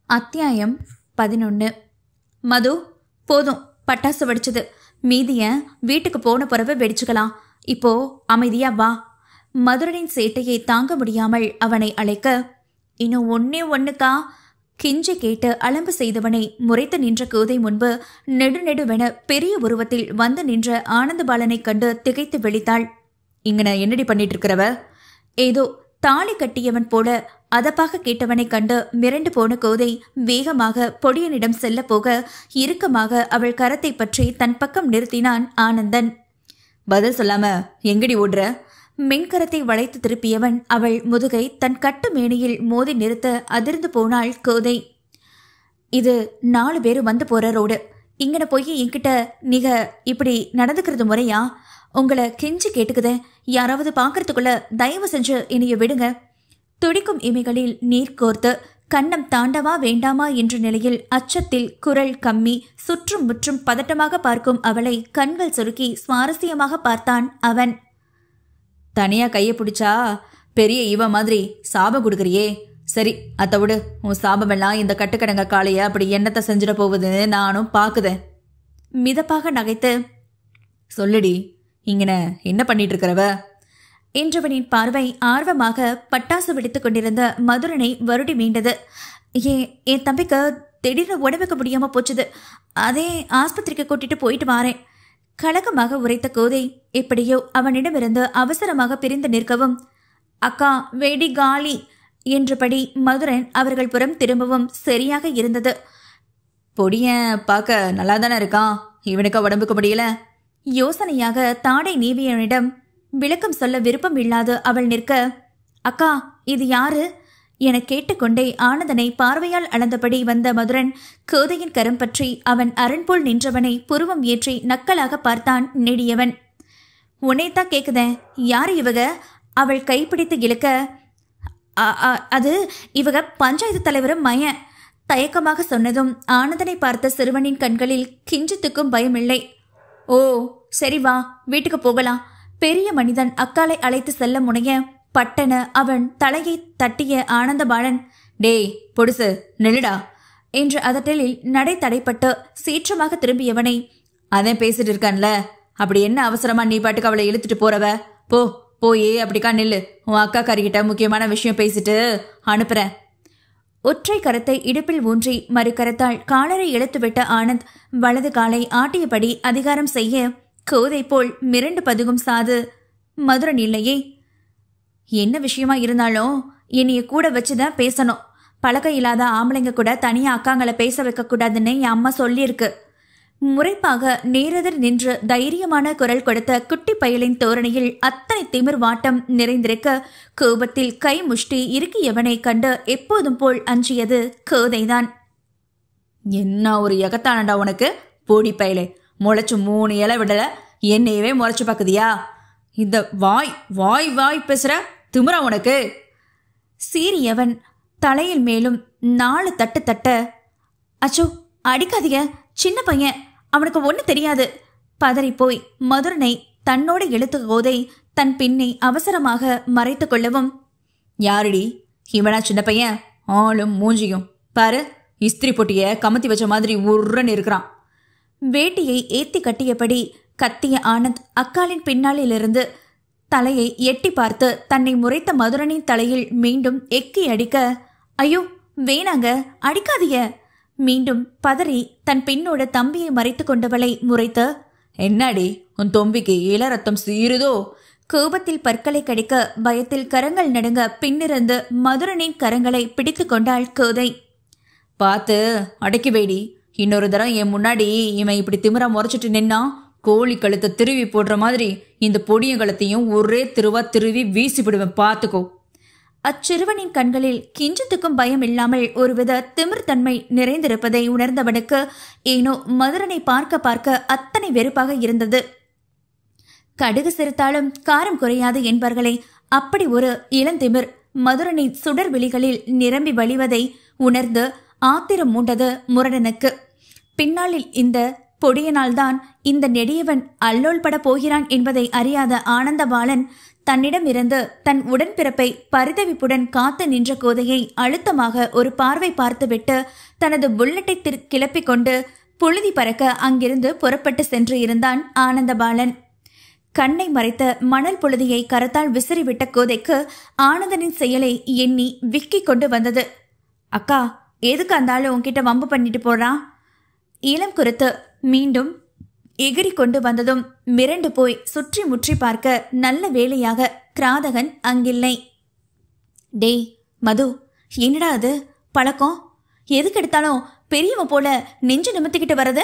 அத்தியாயம் 11. மது, போதும், பட்டாசு வெடிச்சது. மீதிய வீட்டுக்கு போன பிறகு வெடிச்சுக்கலாம். இப்போ அமைதியா வா. மதுரனின் சேட்டையை தாங்க முடியாமல் அவனை அழைக்க, இன்னும் ஒன்னுக்கா கிஞ்சி கேட்டு அலம்பு செய்தவனை முறைத்து நின்ற கோதை முன்பு நெடுநெடுவென பெரிய உருவத்தில் வந்து நின்ற ஆனந்தபாலனை கண்டு திகைத்து விழித்தாள். இங்கன என்னடி பண்ணிட்டு இருக்கிறவ? ஏதோ தாலி கட்டியவன் போல அதப்பாக கேட்டவனை கண்டு மிரண்டு போன கோதை வேகமாக பொடியனிடம் செல்ல போக இறுக்கமாக அவள் கரத்தை பற்றி தன் பக்கம் நிறுத்தினான் ஆனந்தன். பதில் சொல்லாம எங்கடி ஓடுற? மின்கரத்தை வளைத்து திருப்பியவன் அவள் முதுகை தன் கட்டு மேனியில் மோதி நிறுத்த அதிர்ந்து போனாள் கோதை. இது 4 பேரு வந்து போற ரோடு. இங்கன போய் என்கிட்ட நீங்க இப்படி நடந்துக்கிறது முறையா? உங்களை கெஞ்சி கேட்டுக்குத. யாராவது பாக்கிறதுக்குள்ள தயவு செஞ்சு என்னைய விடுங்க. துடிக்கும் இமைகளில் நீர் கோர்த்து கண்ணம் தாண்டவா வேண்டாமா என்ற நிலையில் அச்சத்தில் குரல் கம்மி சுற்றும் முற்றும் பதட்டமாக பார்க்கும் அவளை கண்கள் சுருக்கி சுவாரஸ்யமாக பார்த்தான் அவன். தனியா கைய பிடிச்சா பெரிய இவ மாதிரி சாபம் கொடுக்கறியே. சரி, அத்த விடு. உன் சாபமெல்லாம் இந்த கட்டுக்கடங்க காளைய அப்படி என்னத்தை செஞ்சிட போகுதுன்னு நானும் பாக்குதேன். மிதப்பாக நகைத்து, சொல்லுடி, இங்கன என்ன பண்ணிட்டு இருக்கிறவ என்றவனின் பார்வை ஆர்வமாக பட்டாசு வெடித்துக் கொண்டிருந்த மதுரனை வருடி மீண்டது. என் தம்பிக்கு திடீர்னு உடம்புக்கு முடியாம போச்சுது. அதே ஆஸ்பத்திரிக்கு கூட்டிட்டு போயிட்டு வாரேன். கலக்கமாக உரைத்த கோதை எப்படியோ அவனிடமிருந்து அவசரமாக பிரிந்து நிற்கவும், அக்கா வேடி காலி என்றபடி மதுரன் அவர்கள் புறம் திரும்பவும் சரியாக இருந்தது. பொடிய பார்க்க நல்லா தானே இருக்கான், இவனுக்கு உடம்புக்கு முடியல. யோசனையாக தாடை நீவியனிடம் விளக்கம் சொல்ல விருப்பம் இல்லாது அவள் நிற்க, அக்கா இது யாரு என கேட்டுக்கொண்டே ஆனந்தனை பார்வையால் அளந்தபடி வந்த மதுரன் கோதையின் கரம் பற்றி அவன் அரண்போல் நின்றவனை புருவம் ஏற்றி நக்கலாக பார்த்தான் நெடியவன். உன்னைத்தான் கேக்குதே, யாரு இவக? அவள் கைப்பிடித்து இழுக்க, அது இவக பஞ்சாயத்து தலைவரும் மயன். தயக்கமாக சொன்னதும் ஆனந்தனை பார்த்த சிறுவனின் கண்களில் கிஞ்சித்துக்கும் பயமில்லை. ஓ சரி, வா வீட்டுக்கு போகலாம். பெரிய மனிதன் அக்காலை அழைத்து செல்ல முனைய பட்டன அவன் தலையை தட்டிய ஆனந்தபாலன், டேய் பொடுசு நெல்லுடா என்ற அதட்டலில் நடை தடைப்பட்டு சீற்றமாக திரும்பியவனை, அதான் பேசிட்டு இருக்கான்ல, அப்படி என்ன அவசரமா நீ பாட்டுக்கு அவளை இழுத்துட்டு போறவ? போயே அப்படிக்கா நெல்லு. உன் அக்கா காரிகிட்ட முக்கியமான விஷயம் பேசிட்டு அனுப்புறேன். ஒற்றை கரத்தை இடுப்பில் ஊன்றி மறு கரத்தால் காலரை இழுத்துவிட்ட ஆனந்த் வலது காலை ஆட்டியபடி அதிகாரம் செய்ய கோதை போல் மிரண்டு பதுகும் சாது மதுரன் இல்லையே. என்ன விஷயமா இருந்தாலும் என்னைய கூட வச்சுதான் பேசணும். பழக்கம் இல்லாத ஆம்பளைங்க கூட தனியா அக்காங்களை பேச வைக்க கூடாதுன்னு என் அம்மா சொல்லியிருக்கு. முறைப்பாக நேரெதிர் நின்று தைரியமான குரல் கொடுத்த குட்டி பயலின் தோரணையில் அத்தனை திமிர் வாட்டம் நிறைந்திருக்க கோபத்தில் கை முஷ்டி இறுக்கியவனை கண்டு எப்போதும் போல் அஞ்சியது கோதைதான். என்ன ஒரு எகத்தானடா உனக்கு, போடி பயலே. முளைச்சு 3 இலை விடல, என்னையவே முறைச்சு பாக்குதியா? இந்த வாய் வாய் வாய் பேசுற திமிரா உனக்கு? சீரியவன் தலையில் மேலும் 4 தட்டு தட்ட, அச்சோ அடிக்காதீங்க, சின்ன பையன், அவனுக்கு ஒண்ணு தெரியாது. பதறி போய் மதுரனை தன்னோடு இழுத்து கோதை தன் பின்னை அவசரமாக மறைத்து கொள்ளவும், யாருடி இவனா சின்ன பையன்? ஆளும் மூஞ்சியும் பாரு, இஸ்திரி பொட்டிய கமத்தி வச்ச மாதிரி உருன்னு இருக்கிறான். வேட்டியை ஏத்தி கட்டியபடி கத்திய ஆனந்த் அக்காலின் பின்னாலிலிருந்து தலையை எட்டி பார்த்து தன்னை முறைத்த மதுரனின் தலையில் மீண்டும் எக்கி அடிக்க, ஐயோ வேணாங்க, அடிக்காதீங்க. மீண்டும் பதறி தன் பின்னோட தம்பியை மறைத்து கொண்டவளை முறைத்த, என்னாடி உன் தொம்பிக்கு இள ரத்தம் சீருதோ? கோபத்தில் பற்களை கடிக்க பயத்தில் கரங்கள் நடுங்க பின்னிருந்து மதுரனின் கரங்களை பிடித்து கொண்டாள் கோதை. பார்த்து அடக்கி வேடி. இன்னொரு தரம் என் முன்னாடி இவன் இப்படி திமிரா முறைச்சிட்டு நின்னா கோழி கழுத்தை திருவி போடுற மாதிரி இந்த பொடிய கழுத்தையும் ஒரே திருவா திருவி வீசி விடுவேன், பார்த்துக்கோ. அச்சிறுவனின் கண்களில் கிஞ்சத்துக்கும் பயம் இல்லாமல் ஒருவித திமிர்த்தன்மை நிறைந்திருப்பதை உணர்ந்தவனுக்கு ஏனோ மதுரனை பார்க்க பார்க்க அத்தனை வெறுப்பாக இருந்தது. கடுகு சிறுத்தாலும் காரம் குறையாது என்பவர்களை அப்படி ஒரு இளந்திமிர் மதுரனை சுடர் விழிகளில் நிரம்பி வழிவதை உணர்ந்து ஆத்திரம் மூண்டது முரடனுக்கு. பின்னாளில் இந்த பொடியனால்தான் இந்த நெடியவன் அல்லோல் பட போகிறான் என்பதை அறியாத ஆனந்தபாலன் தன்னிடமிருந்து தன் உடன்பிறப்பை பரிதவிப்புடன் காத்து நின்ற கோதையை அழுத்தமாக ஒரு பார்வை பார்த்துவிட்டு தனது புல்லட்டை கிளப்பிக் கொண்டு புழுதி பறக்க அங்கிருந்து புறப்பட்டு சென்று இருந்தான் ஆனந்தபாலன். கண்ணை மறைத்த மணல் புழுதியை கரத்தால் விசிறிவிட்ட கோதைக்கு ஆனந்தனின் செயலை எண்ணி விக்கி கொண்டு வந்தது. அக்கா, எதுக்கு அந்த ஆளு உன்கிட்ட வம்பு பண்ணிட்டு போறான்? இளம் குருத்து மீண்டும் எகிரி கொண்டு வந்ததும் மிரண்டு போய் சுற்றி முற்றி பார்க்க நல்ல வேளையாக கிராதகன் அங்கில்லை. டேய் மது, என்னடா அது பழக்கம்? எதுக்கு எடுத்தாலும் பெரியவன் போல நெஞ்சு நிமித்திக்கிட்டு வர்றது?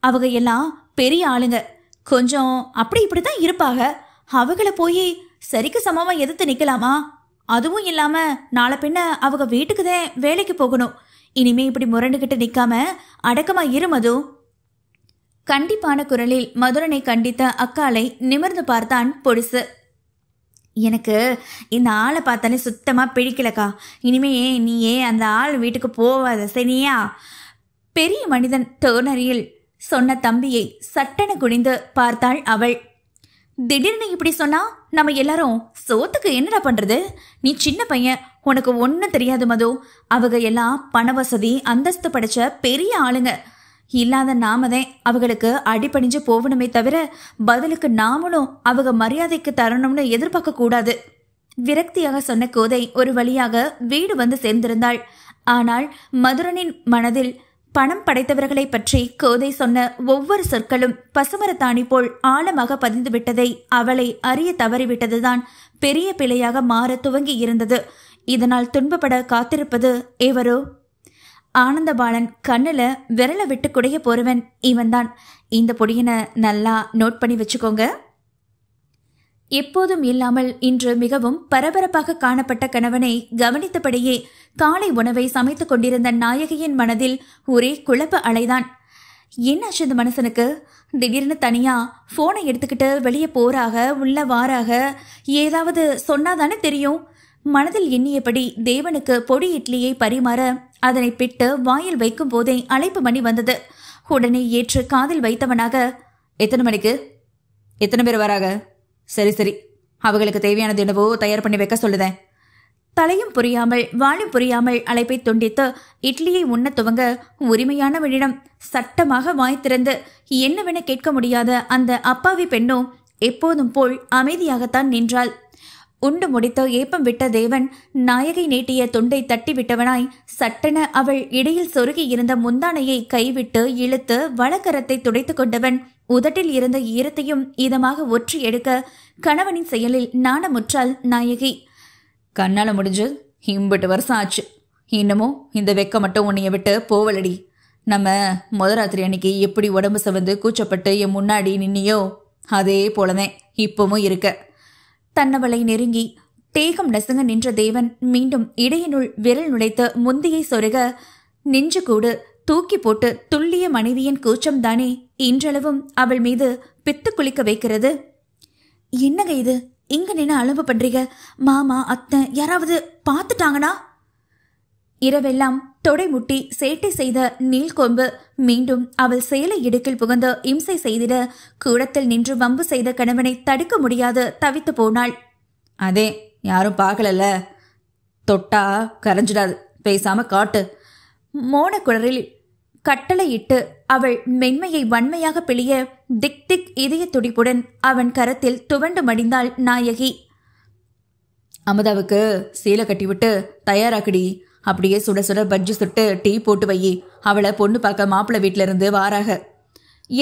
அவங்க எல்லாம் பெரிய ஆளுங்க, கொஞ்சம் அப்படி இப்படிதான் இருப்பாக. அவங்கள போய் சரிக்கு சமமா எதிர்த்து நிக்கலாமா? அதுவும் இல்லாம நாளை பின்ன அவங்க வீட்டுக்குதான் வேலைக்கு போகணும். இனிமே இப்படி முரண்டுகிட்டு நிக்காம அடக்கமா இரு மது. கண்டிப்பான குரலில் மதுரனை கண்டித்த அக்காளை நிமிர்ந்து பார்த்தான் பொடிசு. எனக்கு இந்த ஆளை பார்த்தாலே சுத்தமா பிடிக்கலக்கா. இனிமே நீயே அந்த ஆள் வீட்டுக்கு போவாத, சரியா? பெரிய மனிதன் டோர்னரியில் சொன்ன தம்பியை சட்டென குனிந்து பார்த்தாள் அவள். திடீர்னு இப்படி சொன்னா நம்ம எல்லாரும் சோத்துக்கு என்னடா பண்றது? நீ சின்ன பையன், உனக்கு ஒன்னும் தெரியாது மது. அவங்க எல்லாம் பண வசதி அந்தஸ்து படைச்ச பெரிய ஆளுங்க. இல்லாத நாமதான் அவங்களுக்கு அடிபணிஞ்சு போகணுமே தவிர பதிலுக்கு நாமளும் அவங்க மரியாதைக்கு தரணும்னு எதிர்பார்க்க கூடாது. விரக்தியாக சொன்ன கோதை ஒரு வழியாக வீடு வந்து சேர்ந்திருந்தாள். ஆனால் மதுரனின் மனதில் பணம் படைத்தவர்களை பற்றி கோதை சொன்ன ஒவ்வொரு சொற்களும் பசுமரத்தாணி போல் ஆழமாக பதிந்து விட்டதை அவளை அறிய தவறிவிட்டதுதான் பெரிய பிழையாக மாற துவங்கி இருந்தது. இதனால் துன்பப்பட காத்திருப்பது எவரோ? ஆனந்தபாலன் கண்ணுல விரல விட்டு குடைய போறவன் இவன்தான். இந்த பொடியனை நல்லா நோட் பண்ணி வச்சுக்கோங்க. எப்போதும் இல்லாமல் இன்று மிகவும் பரபரப்பாக காணப்பட்ட கணவனை கவனித்தபடியே காலை உணவை சமைத்துக் கொண்டிருந்த நாயகியின் மனதில் ஒரே குழப்ப அலைதான். என்னாச்சு இந்த மனுஷனுக்கு? திடீர்னு தனியா போனை எடுத்துக்கிட்டு வெளியே போறாக, உள்ள வாராக, ஏதாவது சொன்னாதானே தெரியும். மனதில் எண்ணியபடி தேவனுக்கு பொடி இட்லியை பரிமாற அதனை பிட்டு வாயில் வைக்கும் போதே அழைப்பு மணி வந்தது. உடனே ஏற்று காதில் வைத்தவனாக, எத்தனை மணிக்கு? எத்தனை பேர் வராங்க? சரி சரி, அவங்களுக்கு தேவையானது என்னவோ தயார் பண்ணி வைக்க சொல்லுதேன். தலையும் புரியாமல் வாழும் புரியாமல் அழைப்பை துண்டித்து இட்லியை உண்ண துவங்க உரிமையானவனிடம் சட்டமாக வாய் திறந்து என்னவென கேட்க முடியாத அந்த அப்பாவி பெண்ணோ எப்போதும் போல் அமைதியாகத்தான் நின்றாள். உண்டு முடித்து ஏப்பம் விட்ட தேவன் நாயகை நீட்டிய துண்டை தட்டி விட்டவனாய் சட்டென அவள் இடையில் சொருகி இருந்த முந்தானையை கைவிட்டு இழுத்து வலக்கரத்தை துடைத்து கொண்டவன் உதட்டில் இருந்த ஈரத்தையும் இதமாக ஒற்றி எடுக்க கணவனின் செயலில் நாணமுற்றாள் நாயகி. கண்ணால முடிஞ்சு இம்பட்டு வருஷம் ஆச்சு, இன்னமும் இந்த வெக்க மட்டும் உன்னைய விட்டு போவலடி. நம்ம முதராத்திரி அன்னைக்கு எப்படி உடம்பு சவந்து கூச்சப்பட்டு என் முன்னாடி நின்னியோ அதே போலதான் இப்பவும் இருக்க. தன்னவளை நெருங்கி தேகம் நசுங்க நின்ற தேவன் மீண்டும் இடையினுள் விரல் நுழைத்து முந்தியை சொருக நெஞ்சு கூடு தூக்கி போட்டு துள்ளிய மனைவியின் கூச்சம்தானே இன்றளவும் அவள் மீது பித்து குளிக்க வைக்கிறது. என்னங்க இது? இங்க நின்று அலம்பு பண்றீங்க? மாமா அத்தை யாராவது பார்த்துட்டாங்கனா? இரவெல்லாம் தொடை முட்டி சேட்டை செய்த நீல்கொம்பு மீண்டும் அவள் சேலை இடுக்கில் புகுந்து இம்சை செய்திட கூடத்தில் நின்று வம்பு செய்த கணவனை தடுக்க முடியாது தவித்து போனாள். அதே யாரும் பார்க்கலல்ல, தொட்டா கரைஞ்சிடாது, பேசாம காட்டு. மோன குரலில் கட்டளையிட்டு அவள் மென்மையை வன்மையாக பிழிய திக் திக் இதய துடிப்புடன் அவன் கரத்தில் துவண்டு மடிந்தாள் நாயகி. அமுதாவுக்கு சீலை கட்டிவிட்டு தயாராக்குடி. அப்படியே சுட சுட பஜ்ஜி சுட்டு டீ போட்டு வை. அவளை பொண்ணு பார்க்க மாப்பிள்ளை வீட்டில இருந்து வாராக.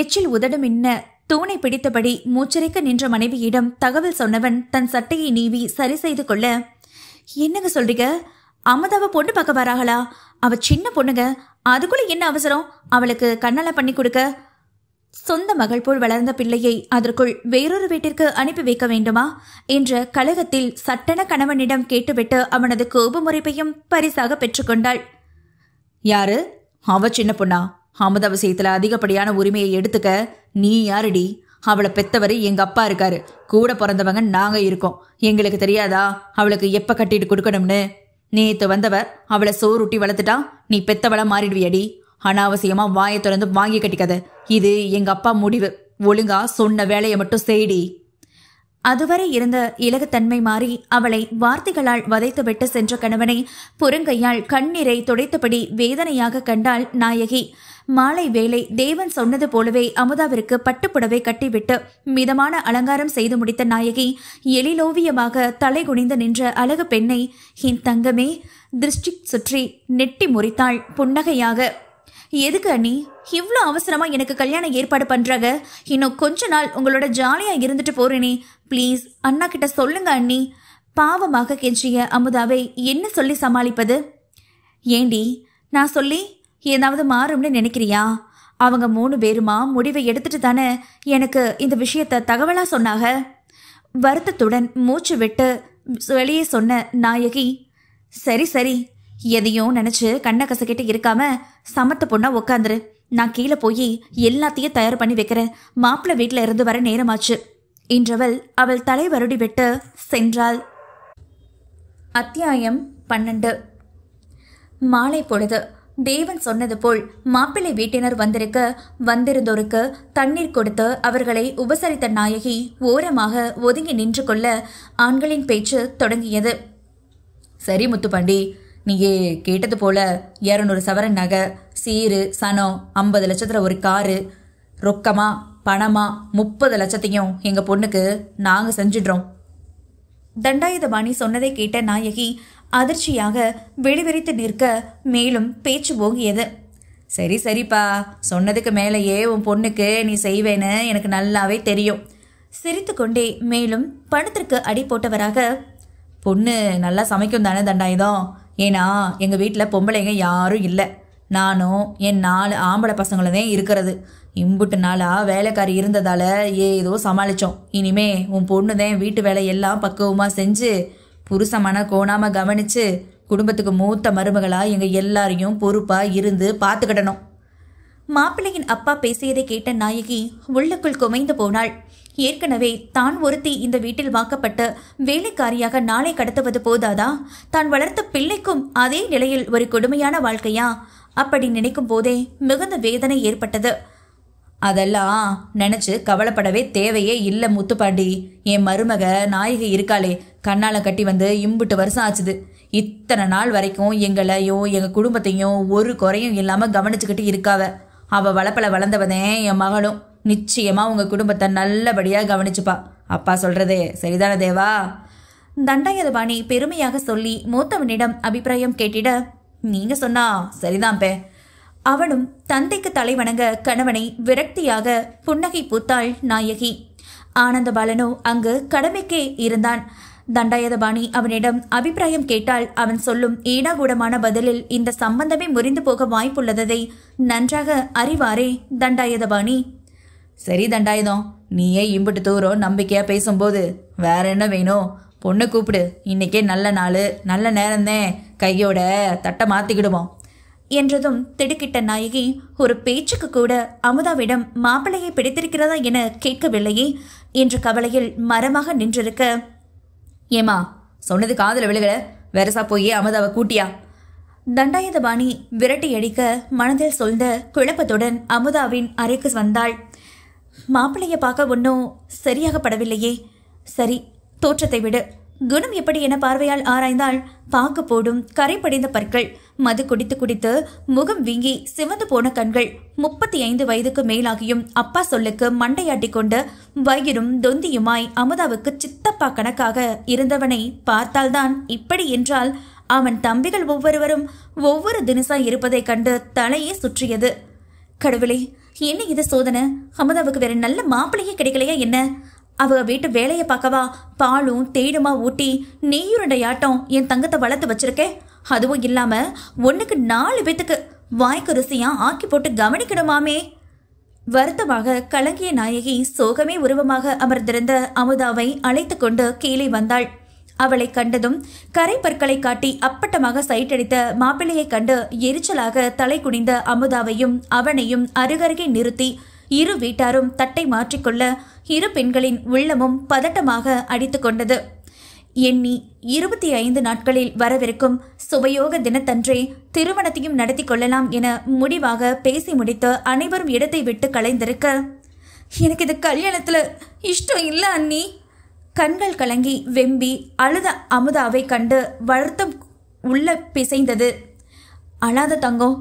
எச்சில் உதடு மின்ன தூணை பிடித்தபடி மூச்சரைக்க நின்ற மனைவியிடம் தகவல் சொன்னவன் தன் சட்டையை நீவி சரி செய்து கொள்ள, என்னங்க சொல்றீங்க? அமுதாவை பொண்ணு பார்க்க வராங்களா? அவ சின்ன பொண்ணுங்க, அதுக்குள்ள என்ன அவசரம்? அவளுக்கு கண்ணால பண்ணி கொடுக்க சொந்த மகள் போல் வளர்ந்த பிள்ளையை அதற்குள் வேறொரு வீட்டிற்கு அனுப்பி வைக்க வேண்டுமா என்ற கலகத்தில் சட்டென கணவனிடம் கேட்டுவிட்டு அவனது கோப முறைப்பையும் பரிசாக பெற்றுக்கொண்டாள். யாரு அவ? சின்ன பொண்ணா? அமுத விஷயத்துல அதிகப்படியான உரிமையை எடுத்துக்க நீ யாருடி? அவளை பெத்தவரு எங்க அப்பா இருக்காரு, கூட பிறந்தவங்க நாங்க இருக்கோம். எங்களுக்கு தெரியாதா அவளுக்கு எப்ப கட்டிட்டு கொடுக்கணும்னு? நேத்து வந்தவ அவளை சோறுட்டி வளர்த்துட்டா நீ பெத்தவளா மாறிடுவியடி. அனாவசியமா வாயை திறந்து வாங்கி கட்டிக்காத. இது எங்க அப்பா முடிவு. ஒழுங்கா சொன்ன வேலையை மட்டும் செய்டி. அதுவரை இருந்த இலகுத்தன்மை மாறி அவளை வார்த்தைகளால் வதைத்துவிட்டு சென்ற கணவனை புறங்கையால் கண்ணீரை துடைத்தபடி வேதனையாக கண்டாள் நாயகி. மாலை வேளை தேவன் சொன்னது போலவே அமுதாவிற்கு பட்டுப்புடவை கட்டிவிட்டு மிதமான அலங்காரம் செய்து முடித்த நாயகி எழிலோவியமாக தலை குனிந்து நின்ற அழகு பெண்ணை என் தங்கமே திருஷ்டி சுற்றி நெட்டி முறித்தாள் புன்னகையாக. எதுக்கு அண்ணி இவ்வளோ அவசரமா எனக்கு கல்யாணம் ஏற்பாடு பண்றாங்க? இன்னும் கொஞ்ச நாள் உங்களோட ஜாலியா இருந்துட்டு போறேனே, ப்ளீஸ் அண்ணா கிட்ட சொல்லுங்க அண்ணி. பாவமாக கெஞ்சிய அமுதாவை என்ன சொல்லி சமாளிப்பது? ஏண்டி நான் சொல்லி ஏதாவது மாறும்னு நினைக்கிறியா? அவங்க 3 பேருமா முடிவை எடுத்துட்டு தானே எனக்கு இந்த விஷயத்த தகவலா சொன்னாங்க. வருத்தத்துடன் மூச்சு விட்டு வெளியே சொன்ன நாயகி, சரி சரி, எதையும் நினைச்சு கண்ணை கசக்கிட்டு இருக்காம சமத்த பொண்ணா உக்காந்துரு. நான் கீழே போய் எல்லாத்தையும் தயார் பண்ணி வைக்கிறேன். மாப்பிள்ளை வீட்டில் இருந்து வர நேரமாச்சு என்றவள் அவள் தலை வருடி விட்டு சென்றாள். அத்தியாயம் 12. மாலை பொழுது. தேவன் சொன்னது போல் மாப்பிள்ளை வீட்டினர் வந்திருந்தோருக்கு தண்ணீர் கொடுத்து அவர்களை உபசரித்த நாயகி ஓரமாக ஒதுங்கி நின்று கொள்ள ஆண்களின் பேச்சு தொடங்கியது. சரி முத்துப்பாண்டி, நீயே கேட்டது போல 200 சவரன் நகை, சீரு, சனம், 50 லட்சத்துல ஒரு காரு, ரொக்கமா பணமா 30 லட்சத்தையும் எங்க பொண்ணுக்கு நாங்க செஞ்சிடுறோம். தண்டாயுதபாணி சொன்னதை கேட்ட நாயகி அதிர்ச்சியாக வெளிவிரித்து நிற்க மேலும் பேச்சு ஓங்கியது. சரி சரிப்பா, சொன்னதுக்கு மேலேயே உன் பொண்ணுக்கு நீ செய்வேன்னு எனக்கு நல்லாவே தெரியும். சிரித்து கொண்டே மேலும் பணத்திற்கு அடி போட்டவராக, பொண்ணு நல்லா சமைக்கும் தானே தண்டாயுதம்? ஏன்னா எங்கள் வீட்டில் பொம்பளைங்க யாரும் இல்லை. நானும் என் 4 ஆம்பளை பசங்களும் தான் இருக்கிறது. இம்புட்டு நாளாக வேலைக்காரி இருந்ததால் ஏதோ சமாளித்தோம். இனிமே உன் பொண்ணு தான் வீட்டு வேலை எல்லாம் பக்குவமாக செஞ்சு புருஷமான கோணாமல் கவனித்து குடும்பத்துக்கு மூத்த மருமகளாக எங்கள் எல்லாரையும் பொறுப்பாக இருந்து பார்த்துக்கிடணும். மாப்பிள்ளையின் அப்பா பேசியதை கேட்ட நாயகி உள்ளுக்குள் குமைந்து போனாள். ஏற்கனவே தான் ஒருத்தி இந்த வீட்டில் வாக்கப்பட்டு வேலைக்காரியாக நாளை கடத்துவது போதாதா? தான் வளர்த்த பிள்ளைக்கும் அதே நிலையில் ஒரு கொடுமையான வாழ்க்கையா? அப்படி நினைக்கும் போதே மிகுந்த வேதனை ஏற்பட்டது. அதெல்லாம் நினச்சி கவலைப்படவே தேவையே இல்லை முத்துப்பாண்டி. என் மருமக நாயகி இருக்காளே, கண்ணால கட்டி வந்து இம்புட்டு வருஷம் ஆச்சுது. இத்தனை நாள் வரைக்கும் எங்களையும் எங்கள் குடும்பத்தையும் ஒரு குறையும் இல்லாமல் கவனிச்சுக்கிட்டு இருக்காவ. அவள் வளப்பல வளர்ந்தவதே என் மகளும். நிச்சயமா உங்க குடும்பத்தை நல்லபடியா கவனிச்சுப்பா. அப்பா சொல்றதே சரிதான தேவா? தண்டாயுதபாணி பெருமையாக சொல்லி மூத்தவனிடம் அபிப்பிராயம் கேட்டிட, நீங்க சொன்னா சரிதான் பே. அவனும் தந்தைக்கு தலை வணங்க கணவனை விரக்தியாக புன்னகை பூத்தாள் நாயகி. ஆனந்த பாலனோ அங்கு கடமைக்கே இருந்தான். தண்டாயுதபாணி அவனிடம் அபிப்பிராயம் கேட்டால் அவன் சொல்லும் ஏடாகூடமான பதிலில் இந்த சம்பந்தமே முறிந்து போக வாய்ப்புள்ளதை நன்றாக அறிவாரே தண்டாயுதபாணி. சரி தண்டாயுதம், நீயே இம்புட்டு தூரம் நம்பிக்கையா பேசும்போது வேற என்ன வேணும்? பொண்ணை கூப்பிடு. இன்னைக்கே நல்ல நாள், நல்ல நேரம்தான். கையோட தட்டை மாத்திக்கிடுவோம் என்றதும் திடுக்கிட்ட நாயகி ஒரு பேச்சுக்கு கூட அமுதாவிடம் மாப்பிள்ளையை பிடித்திருக்கிறதா என கேட்கவில்லையே என்ற கவலையில் மரமாக நின்றிருக்க, ஏமா சொன்னது காதல விழுகல, வெரசா போய் அமுதாவை கூட்டியா? தண்டாயுதபாணி விரட்டி அடிக்க மனதில் சொல்ந்த குழப்பத்துடன் அமுதாவின் அறைக்கு வந்தாள். மாப்பிள்ளைய பார்க்க ஒன்றும் சரியாக படவில்லையே. சரி, தோற்றத்தை விடு, குணம் எப்படி என பார்வையால் ஆராய்ந்தால் பாக்கு போடும் கரை படிந்த பற்கள், மது குடித்து குடித்து முகம் வீங்கி சிவந்து போன கண்கள், 35 வயதுக்கு மேலாகியும் அப்பா சொல்லுக்கு மண்டையாட்டி கொண்டு வயிறும் தொந்தியுமாய் அமுதாவுக்கு சித்தப்பா கணக்காக இருந்தவனை பார்த்தால்தான் இப்படி என்றால் அவன் தம்பிகள் ஒவ்வொருவரும் ஒவ்வொரு தினசாய் இருப்பதை கண்டு தலையே சுற்றியது. கடவுளே, என்ன இது சோதனை? அமுதாவுக்கு வேற நல்ல மாப்பிள்ளையே கிடைக்கலையா என்ன? அவ வீட்டு வேலையை பார்க்கவா பாலும் தேடுமா ஊட்டி நெய்யுருண்டையாட்டம் என் தங்கத்தை வளர்த்து வச்சிருக்கேன். அதுவும் இல்லாம 1க்கு 4 பேத்துக்கு வாய்க்கு ருசியா ஆக்கி போட்டு கவனிக்கணுமாமே. வருத்தமாக கலங்கிய நாயகி சோகமே உருவமாக அமர்ந்திருந்த அமுதாவை அழைத்து கொண்டு கீழே வந்தாள். அவளை கண்டதும் கரை பற்களை காட்டி அப்பட்டமாக சைட்டடித்த மாப்பிள்ளையை கண்டு எரிச்சலாக தலை குனிந்த அமுதாவையும் அவனையும் அருகருகே நிறுத்தி இரு வீட்டாரும் தட்டை மாற்றிக்கொள்ள இரு பெண்களின் உள்ளமும் பதட்டமாக அடித்து கொண்டது. எண்ணி 25 நாட்களில் வரவிருக்கும் சுபயோக தினத்தன்றே திருமணத்தையும் நடத்தி கொள்ளலாம் என முடிவாக பேசி முடித்து அனைவரும் இடத்தை விட்டு கலைந்திருக்க, எனக்கு இது கல்யாணத்துல இஷ்டம் இல்லை அண்ணி. கண்கள் கலங்கி வெம்பி அழுத அமுதாவை கண்டு வருத்தம் உள்ள பிசைந்தது. அழாத தங்கம்.